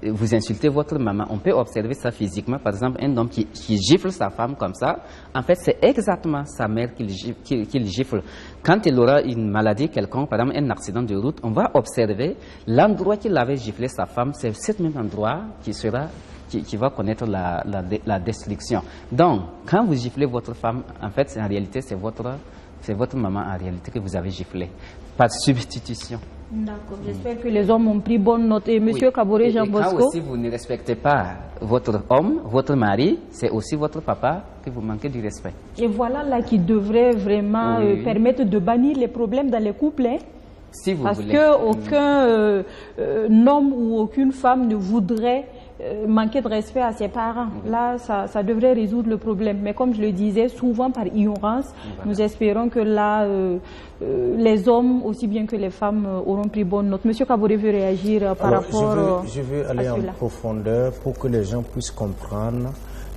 vous insultez votre maman. On peut observer ça physiquement. Par exemple, un homme qui gifle sa femme comme ça, en fait, c'est exactement sa mère qu'il gifle. Quand il aura une maladie quelconque, par exemple un accident de route, on va observer l'endroit qu'il avait giflé sa femme, c'est ce même endroit qui va connaître la destruction. Donc, quand vous giflez votre femme, en fait, en réalité, c'est votre maman en réalité que vous avez giflé, par substitution. D'accord, j'espère que les hommes ont pris bonne note. Et Monsieur Kaboré Jean Bosco, quand aussi vous ne respectez pas votre homme, votre mari, c'est aussi votre papa que vous manquez du respect. Et voilà là qui devrait vraiment permettre de bannir les problèmes dans les couples. Hein? Si vous Parce voulez. qu'aucun homme ou aucune femme ne voudrait manquer de respect à ses parents. Là, ça devrait résoudre le problème. Mais comme je le disais, souvent par ignorance, nous espérons que là, les hommes, aussi bien que les femmes, auront pris bonne note. Monsieur Kaboré veut réagir par rapport je veux aller en profondeur pour que les gens puissent comprendre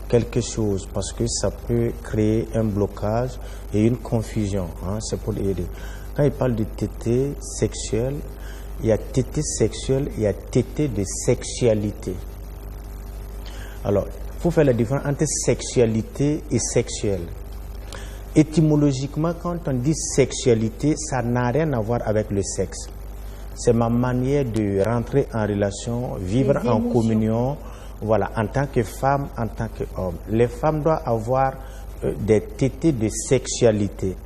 quelque chose, parce que ça peut créer un blocage et une confusion. Hein, c'est pour aider. Quand il parle de tété sexuel, il y a tété sexuel, il y a tété de sexualité. Alors, il faut faire la différence entre sexualité et sexuel. Étymologiquement, quand on dit sexualité, ça n'a rien à voir avec le sexe. C'est ma manière de rentrer en relation, vivre en communion, voilà, en tant que femme, en tant qu'homme. Les femmes doivent avoir des tétés de sexualité.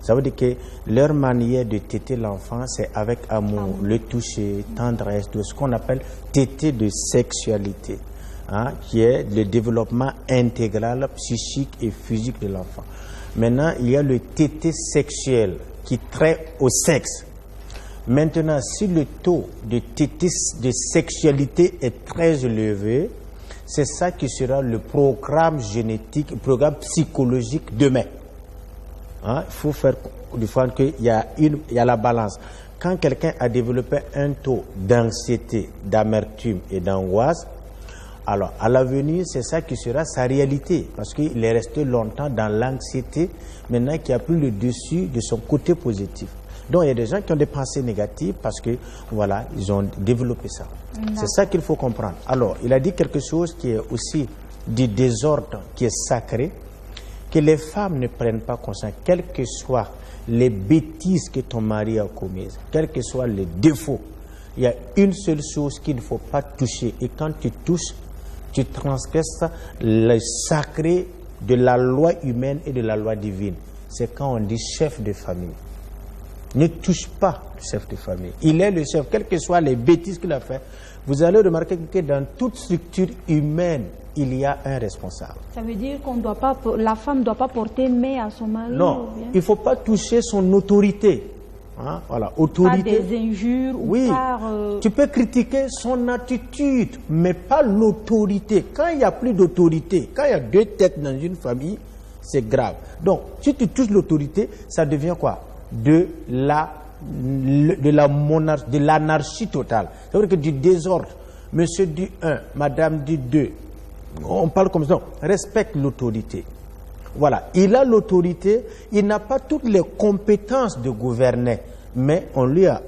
Ça veut dire que leur manière de téter l'enfant, c'est avec amour, le toucher, tendresse, tout ce qu'on appelle tétés de sexualité, hein, qui est le développement intégral, psychique et physique de l'enfant. Maintenant, il y a le tété sexuel qui traite au sexe. Maintenant, si le taux de tété de sexualité est très élevé, c'est ça qui sera le programme génétique, le programme psychologique demain. Hein, il faut faire du fois qu'il y a la balance. Quand quelqu'un a développé un taux d'anxiété, d'amertume et d'angoisse, alors à l'avenir, c'est ça qui sera sa réalité, parce qu'il est resté longtemps dans l'anxiété, maintenant qu'il a pris le dessus de son côté positif. Donc il y a des gens qui ont des pensées négatives parce que voilà, ils ont développé ça. C'est ça qu'il faut comprendre. Alors, il a dit quelque chose qui est aussi du désordre, qui est sacré, que les femmes ne prennent pas conscience, quelles que soient les bêtises que ton mari a commises, quels que soient les défauts. Il y a une seule chose qu'il ne faut pas toucher. Et quand tu touches, tu transgresses le sacré de la loi humaine et de la loi divine. C'est quand on dit chef de famille. Ne touche pas le chef de famille. Il est le chef, quelles que soient les bêtises qu'il a fait. Vous allez remarquer que dans toute structure humaine, il y a un responsable. Ça veut dire qu'on doit pas, la femme ne doit pas porter main à son mari? Non, il ne faut pas toucher son autorité. Hein, voilà, autorité. Pas des injures oui, ou par... Tu peux critiquer son attitude, mais pas l'autorité. Quand il n'y a plus d'autorité, quand il y a deux têtes dans une famille, c'est grave. Donc, si tu touches l'autorité, ça devient quoi? De l'anarchie totale. Ça veut dire que du désordre. Monsieur dit 1, madame dit 2. On parle comme ça. Non, respecte l'autorité. Voilà. Il a l'autorité, il n'a pas toutes les compétences de gouverner, mais on lui a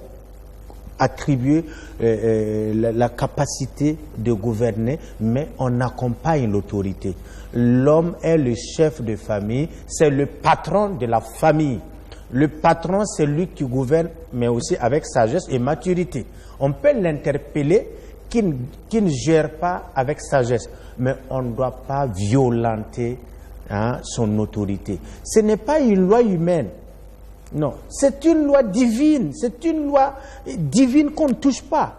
attribué la capacité de gouverner, mais on accompagne l'autorité. L'homme est le chef de famille, c'est le patron de la famille. Le patron, c'est lui qui gouverne, mais aussi avec sagesse et maturité. On peut l'interpeller qui ne gère pas avec sagesse, mais on ne doit pas violenter son autorité. Ce n'est pas une loi humaine. Non, c'est une loi divine. C'est une loi divine qu'on ne touche pas.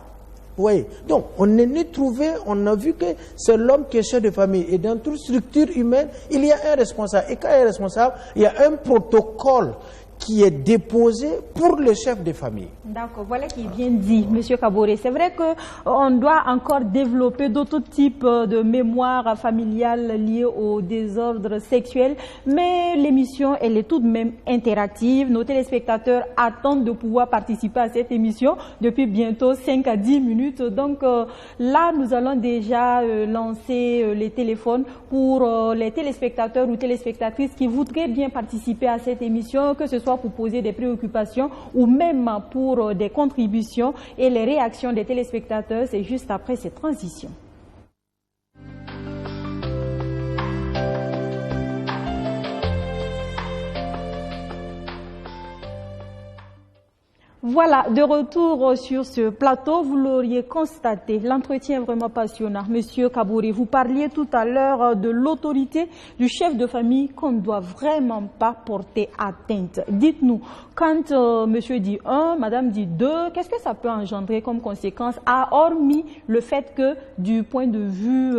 Oui. Donc, on est né trouvé, on a vu que c'est l'homme qui est chef de famille. Et dans toute structure humaine, il y a un responsable. Et quand il y a un responsable, il y a un protocole qui est déposé pour le chef de famille. D'accord, voilà qui est bien dit, M. Kaboré. C'est vrai qu'on doit encore développer d'autres types de mémoires familiales liées au désordre sexuel, mais l'émission, elle est tout de même interactive. Nos téléspectateurs attendent de pouvoir participer à cette émission depuis bientôt 5 à 10 minutes. Donc là, nous allons déjà lancer les téléphones pour les téléspectateurs ou téléspectatrices qui voudraient bien participer à cette émission, que ce soit pour poser des préoccupations ou même pour des contributions, et les réactions des téléspectateurs, c'est juste après ces transitions. Voilà, de retour sur ce plateau, vous l'auriez constaté, l'entretien est vraiment passionnant. Monsieur Kaboré, vous parliez tout à l'heure de l'autorité du chef de famille qu'on ne doit vraiment pas porter atteinte. Dites-nous, quand monsieur dit 1, madame dit 2, qu'est-ce que ça peut engendrer comme conséquence, hormis le fait que du point de vue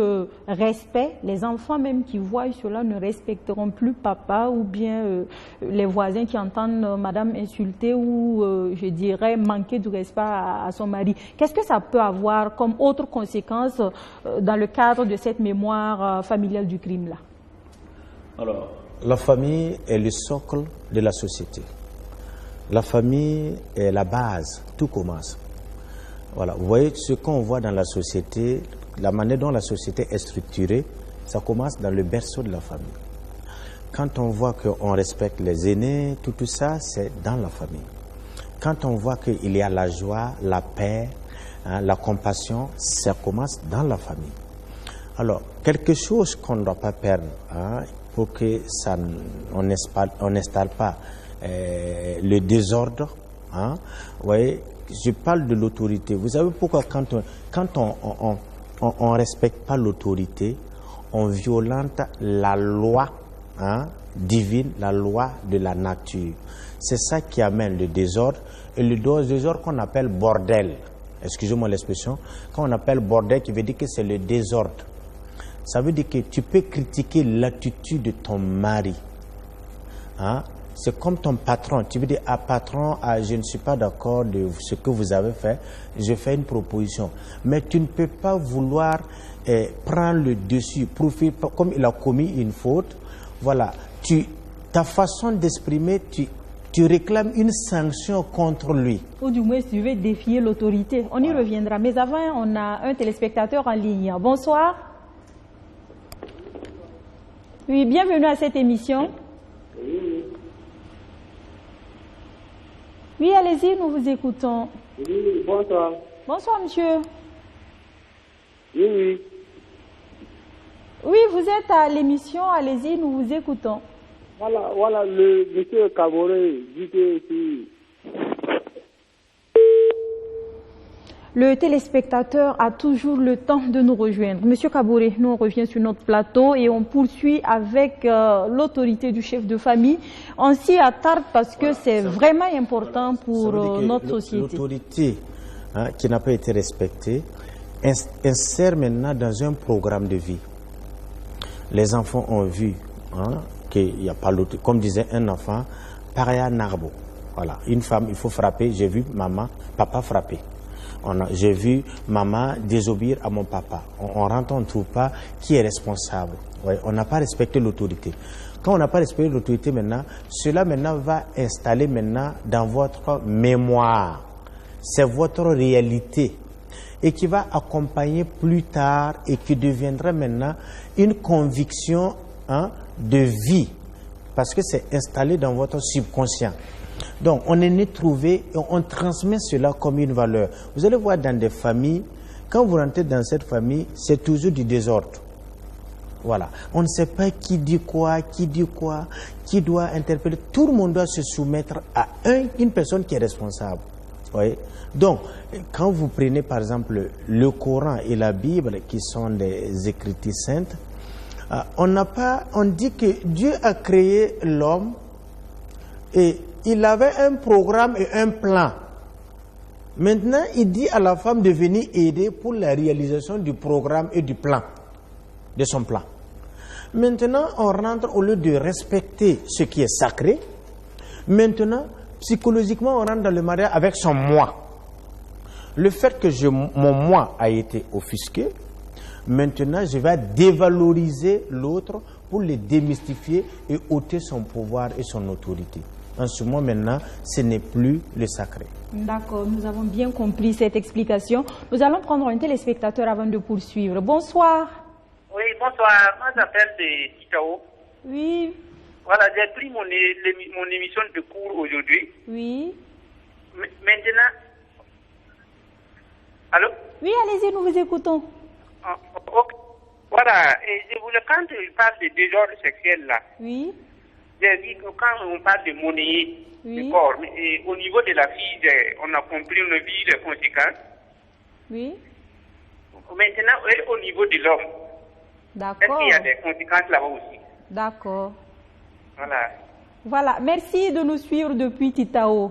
respect, les enfants même qui voient cela ne respecteront plus papa, ou bien les voisins qui entendent madame insulter ou je dirais manquer du respect à son mari. Qu'est-ce que ça peut avoir comme autre conséquence dans le cadre de cette mémoire familiale du crime-là? Alors, la famille est le socle de la société. La famille est la base, tout commence. Voilà, vous voyez ce qu'on voit dans la société, la manière dont la société est structurée, ça commence dans le berceau de la famille. Quand on voit qu'on respecte les aînés, tout ça, c'est dans la famille. Quand on voit qu'il y a la joie, la paix, la compassion, ça commence dans la famille. Alors, quelque chose qu'on ne doit pas perdre, pour que ça, on n'installe pas le désordre. Vous voyez, je parle de l'autorité. Vous savez pourquoi quand on respecte pas l'autorité, on violente la loi divine, la loi de la nature. C'est ça qui amène le désordre, et le désordre qu'on appelle bordel. Excusez-moi l'expression, quand on appelle bordel, qui veut dire que c'est le désordre. Ça veut dire que tu peux critiquer l'attitude de ton mari. C'est comme ton patron. Tu veux dire, patron, je ne suis pas d'accord de ce que vous avez fait, je fais une proposition. Mais tu ne peux pas vouloir prendre le dessus, prouver, comme il a commis une faute. Voilà, ta façon d'exprimer, tu réclames une sanction contre lui. Ou du moins, tu veux défier l'autorité. On y reviendra. Mais avant, on a un téléspectateur en ligne. Bonsoir. Oui, bienvenue à cette émission. Oui, allez-y, nous vous écoutons. Oui, bonsoir. Bonsoir, monsieur. Oui, oui. Oui, vous êtes à l'émission, allez-y, nous vous écoutons. Voilà, le monsieur Kaboré dit que... Le téléspectateur a toujours le temps de nous rejoindre. Monsieur Kaboré, nous on revient sur notre plateau et on poursuit avec l'autorité du chef de famille. On s'y attarde parce que c'est vraiment important pour notre société. L'autorité qui n'a pas été respectée insère maintenant dans un programme de vie. Les enfants ont vu qu'il n'y a pas l'autorité. Comme disait un enfant, pareil à un arbre. Voilà, une femme, il faut frapper. J'ai vu papa frapper. J'ai vu maman désobéir à mon papa. On rentre, on ne trouve pas qui est responsable. Ouais, on n'a pas respecté l'autorité. Quand on n'a pas respecté l'autorité maintenant, cela maintenant va installer maintenant dans votre mémoire. C'est votre réalité. Et qui va accompagner plus tard et qui deviendra maintenant une conviction de vie. Parce que c'est installé dans votre subconscient. Donc, on est né trouvé et on transmet cela comme une valeur. Vous allez voir dans des familles, quand vous rentrez dans cette famille, c'est toujours du désordre. Voilà. On ne sait pas qui dit quoi, qui doit interpeller. Tout le monde doit se soumettre à une personne qui est responsable. Oui. Donc, quand vous prenez par exemple le Coran et la Bible, qui sont des écritures saintes, on dit que Dieu a créé l'homme et il avait un programme et un plan. Maintenant, il dit à la femme de venir aider pour la réalisation du programme et du plan, de son plan. Maintenant, on rentre, au lieu de respecter ce qui est sacré, maintenant, psychologiquement, on rentre dans le mariage avec son moi. Le fait que mon moi a été offusqué, maintenant, je vais dévaloriser l'autre pour le démystifier et ôter son pouvoir et son autorité. En ce moment, maintenant, ce n'est plus le sacré. D'accord, nous avons bien compris cette explication. Nous allons prendre un téléspectateur avant de poursuivre. Bonsoir. Oui, bonsoir. Moi, j'appelle de Titao. Oui. Voilà, j'ai pris mon émission de cours aujourd'hui. Oui. Maintenant... Allô? Oui, allez-y, nous vous écoutons. Okay. Voilà, et je voulais, quand il parle de désordre sexuel là, oui. J'ai dit que quand on parle de monnaie oui. du corps, et au niveau de la fille, on a compris, on a vu les conséquences. Oui. Maintenant, au niveau de l'homme, est-ce qu'il y a des conséquences là-bas aussi? D'accord. Voilà. Voilà, merci de nous suivre depuis Titao.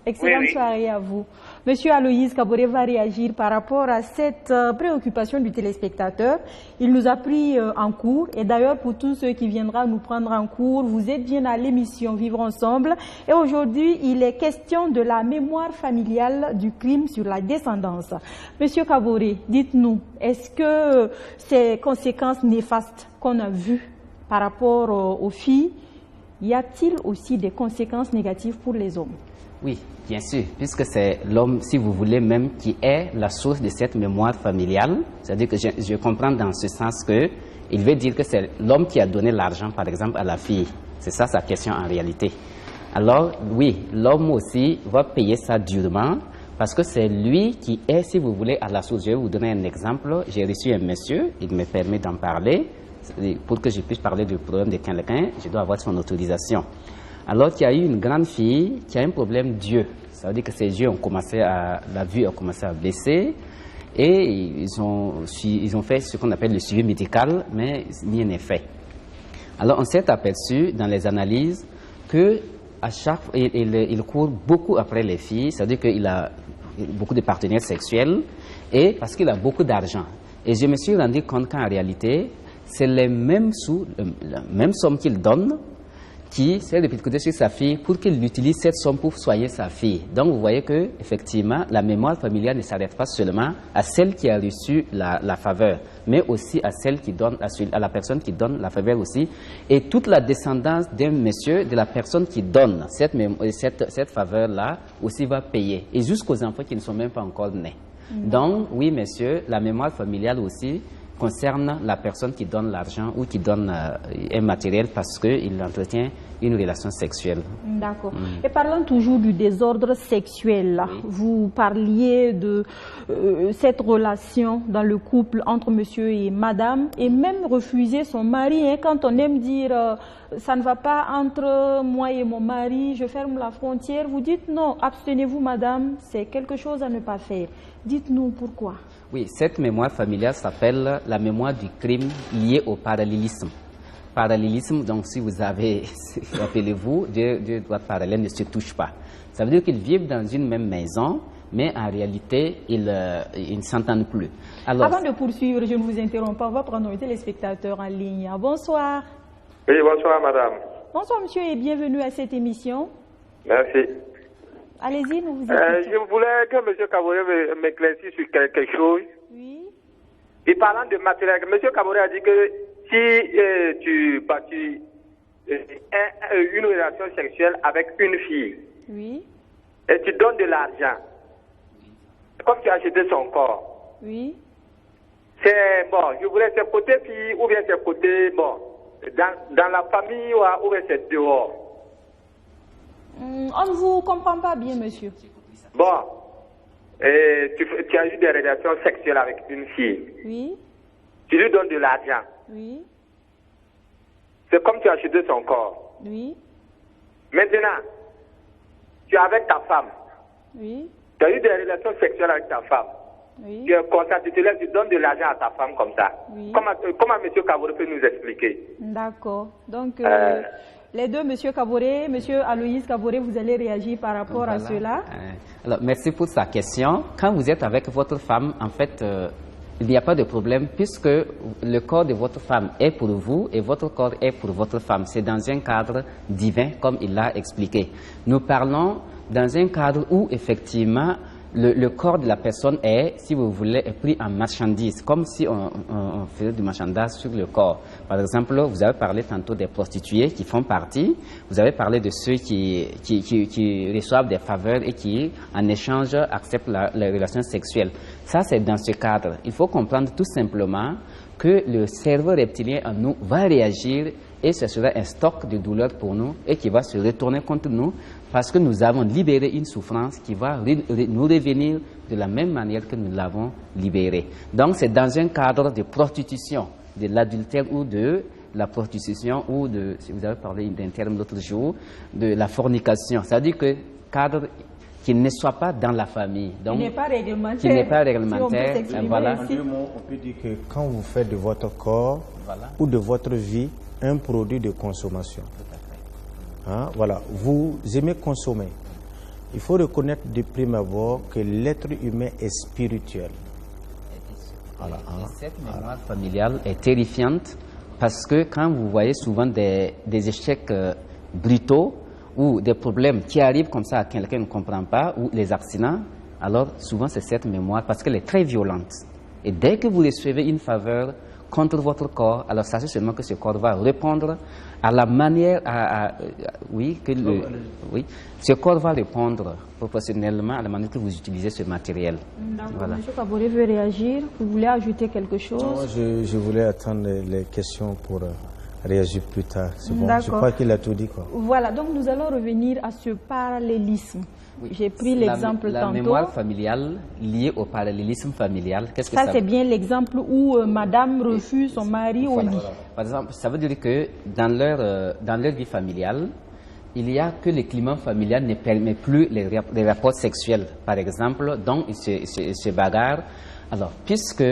Excellente soirée à vous. Monsieur Aloïs Kaboré va réagir par rapport à cette préoccupation du téléspectateur. Il nous a pris en cours et d'ailleurs pour tous ceux qui viendront nous prendre en cours, vous êtes bien à l'émission Vivre Ensemble et aujourd'hui il est question de la mémoire familiale du crime sur la descendance. Monsieur Kaboré, dites-nous, est-ce que ces conséquences néfastes qu'on a vues par rapport aux filles, y a-t-il aussi des conséquences négatives pour les hommes? Oui, bien sûr, puisque c'est l'homme, si vous voulez même, qui est la source de cette mémoire familiale. C'est-à-dire que je comprends dans ce sens que il veut dire que c'est l'homme qui a donné l'argent, par exemple, à la fille. C'est ça sa question en réalité. Alors, oui, l'homme aussi va payer ça durement parce que c'est lui qui est, si vous voulez, à la source. Je vais vous donner un exemple. J'ai reçu un monsieur, il me permet d'en parler. Pour que je puisse parler du problème de quelqu'un, je dois avoir son autorisation. Alors qu'il y a eu une grande fille qui a un problème d'yeux. Ça veut dire que ses yeux ont commencé la vue a commencé à baisser et ils ont fait ce qu'on appelle le suivi médical, mais rien n'est fait. Alors on s'est aperçu dans les analyses que à chaque fois, il court beaucoup après les filles, c'est-à-dire qu'il a beaucoup de partenaires sexuels et parce qu'il a beaucoup d'argent. Et je me suis rendu compte qu'en réalité, c'est les mêmes la même somme qu'il donne qui sert de côté sur sa fille pour qu'il utilise cette somme pour soigner sa fille. Donc vous voyez que effectivement la mémoire familiale ne s'arrête pas seulement à celle qui a reçu la faveur, mais aussi à celle qui donne à la personne qui donne la faveur aussi, et toute la descendance d'un monsieur de la personne qui donne cette faveur là aussi va payer, et jusqu'aux enfants qui ne sont même pas encore nés. Donc oui monsieur, la mémoire familiale aussi concerne la personne qui donne l'argent ou qui donne un matériel parce qu'il entretient une relation sexuelle. D'accord. Et parlons toujours du désordre sexuel. Oui. Vous parliez de cette relation dans le couple entre monsieur et madame, et même refuser son mari. Hein, quand on aime dire ça ne va pas entre moi et mon mari, je ferme la frontière, vous dites non, abstenez-vous madame, c'est quelque chose à ne pas faire. Dites-nous pourquoi. Oui, cette mémoire familiale s'appelle la mémoire du crime lié au parallélisme. Parallélisme, donc si vous avez, rappelez-vous, deux droits parallèles ne se touchent pas. Ça veut dire qu'ils vivent dans une même maison, mais en réalité, ils ne s'entendent plus. Alors, avant de poursuivre, je ne vous interromps pas, on va prendre les téléspectateurs en ligne. Bonsoir. Oui, bonsoir madame. Bonsoir monsieur et bienvenue à cette émission. Merci. Allez-y, nous vous écoutons. Je voulais que M. Kaboré m'éclaircisse sur quelque chose. Oui. Et parlant de matériel, M. Kaboré a dit que si tu une relation sexuelle avec une fille, oui, et tu donnes de l'argent, comme tu as acheté son corps, oui, c'est bon, je voulais c'est côté fille ou bien c'est côté, bon, dans la famille ou bien c'est dehors. On ne vous comprend pas bien, monsieur. Bon, tu as eu des relations sexuelles avec une fille. Oui. Tu lui donnes de l'argent. Oui. C'est comme tu as acheté son corps. Oui. Maintenant, tu es avec ta femme. Oui. Tu as eu des relations sexuelles avec ta femme. Oui. Tu es conscient, tu te lèves, tu donnes de l'argent à ta femme comme ça. Oui. Comment M. Kaboré peut nous expliquer? D'accord. Donc, les deux, M. Kaboré, M. Aloïs Kaboré, vous allez réagir par rapport à cela. Alors, merci pour sa question. Quand vous êtes avec votre femme, en fait, il n'y a pas de problème puisque le corps de votre femme est pour vous et votre corps est pour votre femme. C'est dans un cadre divin, comme il l'a expliqué. Nous parlons dans un cadre où, effectivement, le corps de la personne est, si vous voulez, est pris en marchandise, comme si on faisait du marchandage sur le corps. Par exemple, vous avez parlé tantôt des prostituées qui font partie, vous avez parlé de ceux qui reçoivent des faveurs et qui, en échange, acceptent les relations sexuelles. Ça, c'est dans ce cadre. Il faut comprendre tout simplement que le cerveau reptilien en nous va réagir et ce sera un stock de douleur pour nous et qui va se retourner contre nous parce que nous avons libéré une souffrance qui va nous revenir de la même manière que nous l'avons libérée. Donc c'est dans un cadre de prostitution, de l'adultère ou de la prostitution ou de, si vous avez parlé d'un terme l'autre jour, de la fornication. C'est-à-dire que cadre qui ne soit pas dans la famille. Donc, qui n'est pas réglementaire. Qui n'est pas réglementaire. Si voilà. En 2 mots, on peut dire que quand vous faites de votre corps ou de votre vie un produit de consommation, hein, voilà, vous aimez consommer. Il faut reconnaître de prime abord que l'être humain est spirituel. Voilà, hein, cette mémoire familiale est terrifiante parce que quand vous voyez souvent des échecs brutaux, ou des problèmes qui arrivent comme ça à quelqu'un qui ne comprend pas, ou les accidents, alors souvent c'est cette mémoire parce qu'elle est très violente. Et dès que vous recevez une faveur contre votre corps, alors sachez seulement que ce corps va répondre à la manière, ce corps va répondre proportionnellement à la manière que vous utilisez ce matériel. Voilà. M. Kaboré veut réagir, vous voulez ajouter quelque chose? Non, je voulais attendre les questions pour réagir plus tard. C'est bon, je crois qu'il a tout dit, quoi. Voilà, donc nous allons revenir à ce parallélisme. Oui. J'ai pris l'exemple tantôt. La mémoire familiale liée au parallélisme familial, qu'est-ce que ça veut dire? Ça, c'est bien l'exemple où madame refuse son mari au lit. Par exemple, ça veut dire que dans leur vie familiale, il n'y a que le climat familial ne permet plus les rapports sexuels, par exemple, donc ils se bagarrent. Alors, puisque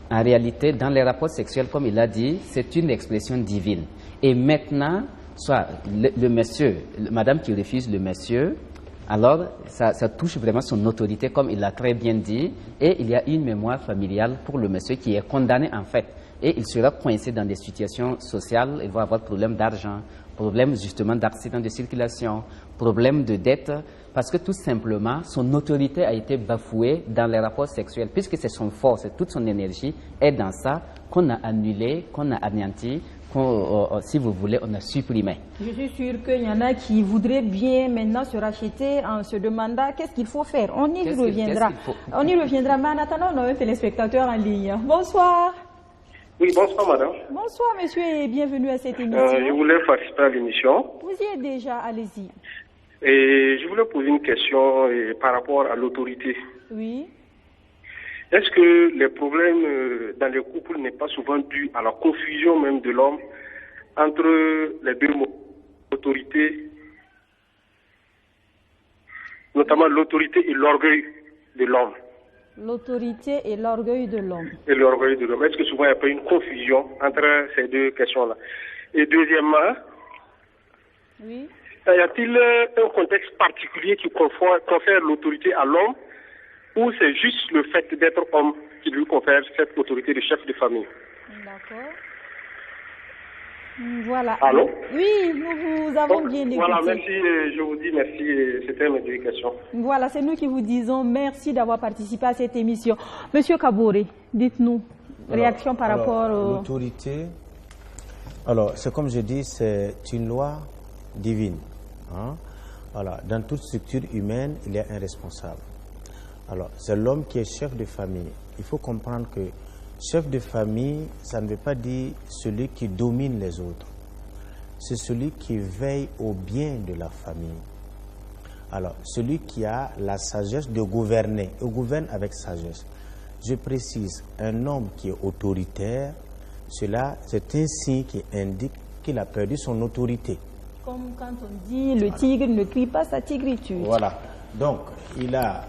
en réalité, dans les rapports sexuels, comme il a dit, c'est une expression divine. Et maintenant, soit le monsieur, madame qui refuse le monsieur, alors ça touche vraiment son autorité, comme il l'a très bien dit, et il y a une mémoire familiale pour le monsieur qui est condamné en fait. Et il sera coincé dans des situations sociales, il va avoir problème d'argent, problème justement d'accident de circulation, problème de dette, parce que tout simplement, son autorité a été bafouée dans les rapports sexuels, puisque c'est son force, toute son énergie est dans ça, qu'on a annulé, qu'on a anéanti, si vous voulez, on a supprimé. Je suis sûre qu'il y en a qui voudraient bien maintenant se racheter en se demandant qu'est-ce qu'il faut faire. On y reviendra. On y reviendra, mais en attendant, on a un téléspectateur en ligne. Bonsoir. Oui, bonsoir madame. Bonsoir monsieur et bienvenue à cette émission. Je voulais participer à l'émission. Vous y êtes déjà, allez-y. Et je voulais poser une question par rapport à l'autorité. Oui. Est-ce que les problèmes dans les couples n'est pas souvent dû à la confusion même de l'homme entre les deux mots, l'autorité, notamment l'autorité et l'orgueil de l'homme? L'autorité et l'orgueil de l'homme. Et l'orgueil de l'homme. Est-ce que souvent il n'y a pas une confusion entre ces deux questions-là? Et deuxièmement, oui. Y a-t-il un contexte particulier qui confère l'autorité à l'homme, ou c'est juste le fait d'être homme qui lui confère cette autorité de chef de famille? D'accord. Voilà. Allô? Oui, nous vous avons bien écouté. Voilà, merci, je vous dis merci, c'était mes deux questions. Voilà, c'est nous qui vous disons merci d'avoir participé à cette émission. Monsieur Kaboré, dites-nous, réaction par rapport à l'autorité. Alors, c'est comme je dis, c'est une loi divine. Hein? Voilà, dans toute structure humaine, il y a un responsable. Alors, c'est l'homme qui est chef de famille. Il faut comprendre que chef de famille, ça ne veut pas dire celui qui domine les autres. C'est celui qui veille au bien de la famille. Alors, celui qui a la sagesse de gouverner, et gouverne avec sagesse. Je précise, un homme qui est autoritaire, cela, c'est un signe qui indique qu'il a perdu son autorité. Comme quand on dit le tigre ne crie pas sa tigritude. Voilà. Donc, il a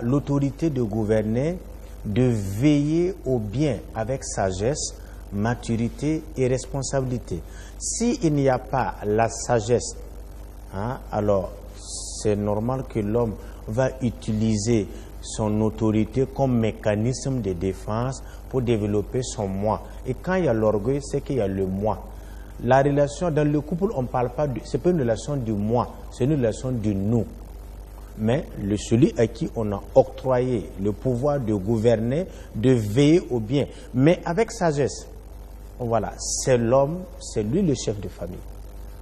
l'autorité de gouverner, de veiller au bien avec sagesse, maturité et responsabilité. S'il n'y a pas la sagesse, hein, alors c'est normal que l'homme va utiliser son autorité comme mécanisme de défense pour développer son moi. Et quand il y a l'orgueil, c'est qu'il y a le moi. La relation dans le couple, on ne parle pas de... C'est pas une relation du moi, c'est une relation du nous. Mais celui à qui on a octroyé le pouvoir de gouverner, de veiller au bien, mais avec sagesse. Voilà, c'est l'homme, c'est lui le chef de famille.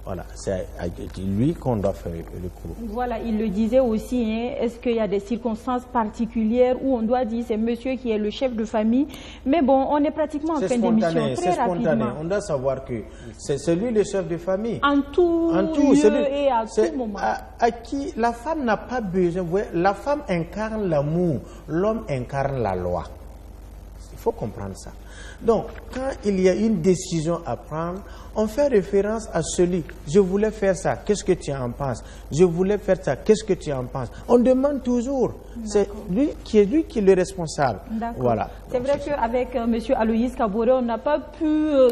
Voilà, c'est à lui qu'on doit faire le coup. Voilà, il le disait aussi, hein, est-ce qu'il y a des circonstances particulières où on doit dire c'est monsieur qui est le chef de famille? Mais bon, on est pratiquement en fin d'émission, très rapidement. On doit savoir que c'est lui le chef de famille. En tout lieu et à tout moment. À qui la femme n'a pas besoin, vous voyez, la femme incarne l'amour, l'homme incarne la loi. Il faut comprendre ça. Donc, quand il y a une décision à prendre, on fait référence à celui. Je voulais faire ça, qu'est-ce que tu en penses? Je voulais faire ça, qu'est-ce que tu en penses? On demande toujours. C'est lui qui est le responsable. Voilà. C'est vrai qu'avec M. Aloïs Kaboré, on n'a pas pu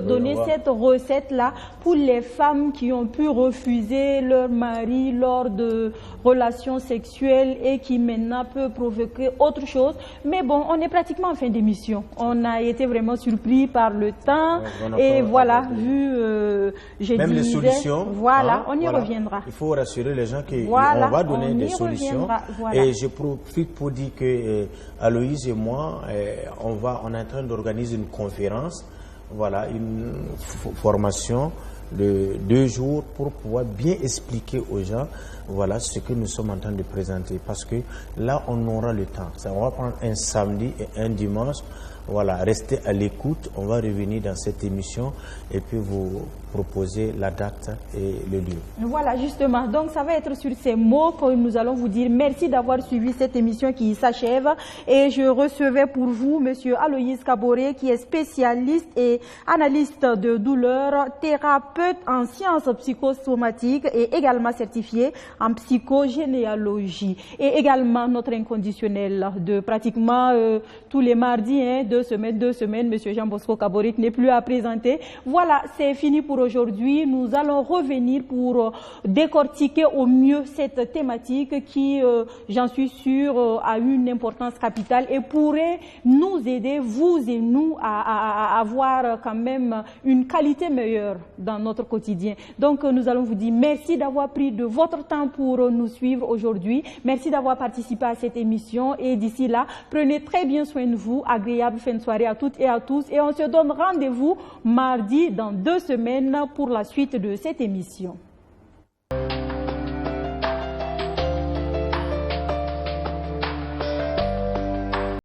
donner cette recette-là pour les femmes qui ont pu refuser leur mari lors de relations sexuelles et qui maintenant peuvent provoquer autre chose. Mais bon, on est pratiquement en fin d'émission. On a été vraiment surpris par le temps et voilà, vu... même les solutions. Voilà, hein, on y reviendra. Il faut rassurer les gens qu'on va donner des solutions. Et je profite pour dire que Aloïs et moi, on est en train d'organiser une conférence, voilà, une formation de 2 jours pour pouvoir bien expliquer aux gens, voilà, ce que nous sommes en train de présenter. Parce que là, on aura le temps. On va prendre un samedi et un dimanche. Voilà, restez à l'écoute, on va revenir dans cette émission et puis vous proposer la date et le lieu. Voilà, justement, donc ça va être sur ces mots que nous allons vous dire merci d'avoir suivi cette émission qui s'achève et je recevais pour vous M. Aloïs Kaboré qui est spécialiste et analyste de douleur, thérapeute thérapeute en sciences psychosomatiques et également certifié en psychogénéalogie. Et également notre inconditionnel de pratiquement tous les mardis, 2 semaines, M. Jean-Bosco Kaboré n'est plus à présenter. Voilà, c'est fini pour aujourd'hui. Nous allons revenir pour décortiquer au mieux cette thématique qui, j'en suis sûre, a une importance capitale et pourrait nous aider, vous et nous, à avoir quand même une qualité meilleure dans notre quotidien. Donc, nous allons vous dire merci d'avoir pris de votre temps pour nous suivre aujourd'hui. Merci d'avoir participé à cette émission et d'ici là, prenez très bien soin de vous. Agréable fin de soirée à toutes et à tous et on se donne rendez-vous mardi dans 2 semaines pour la suite de cette émission.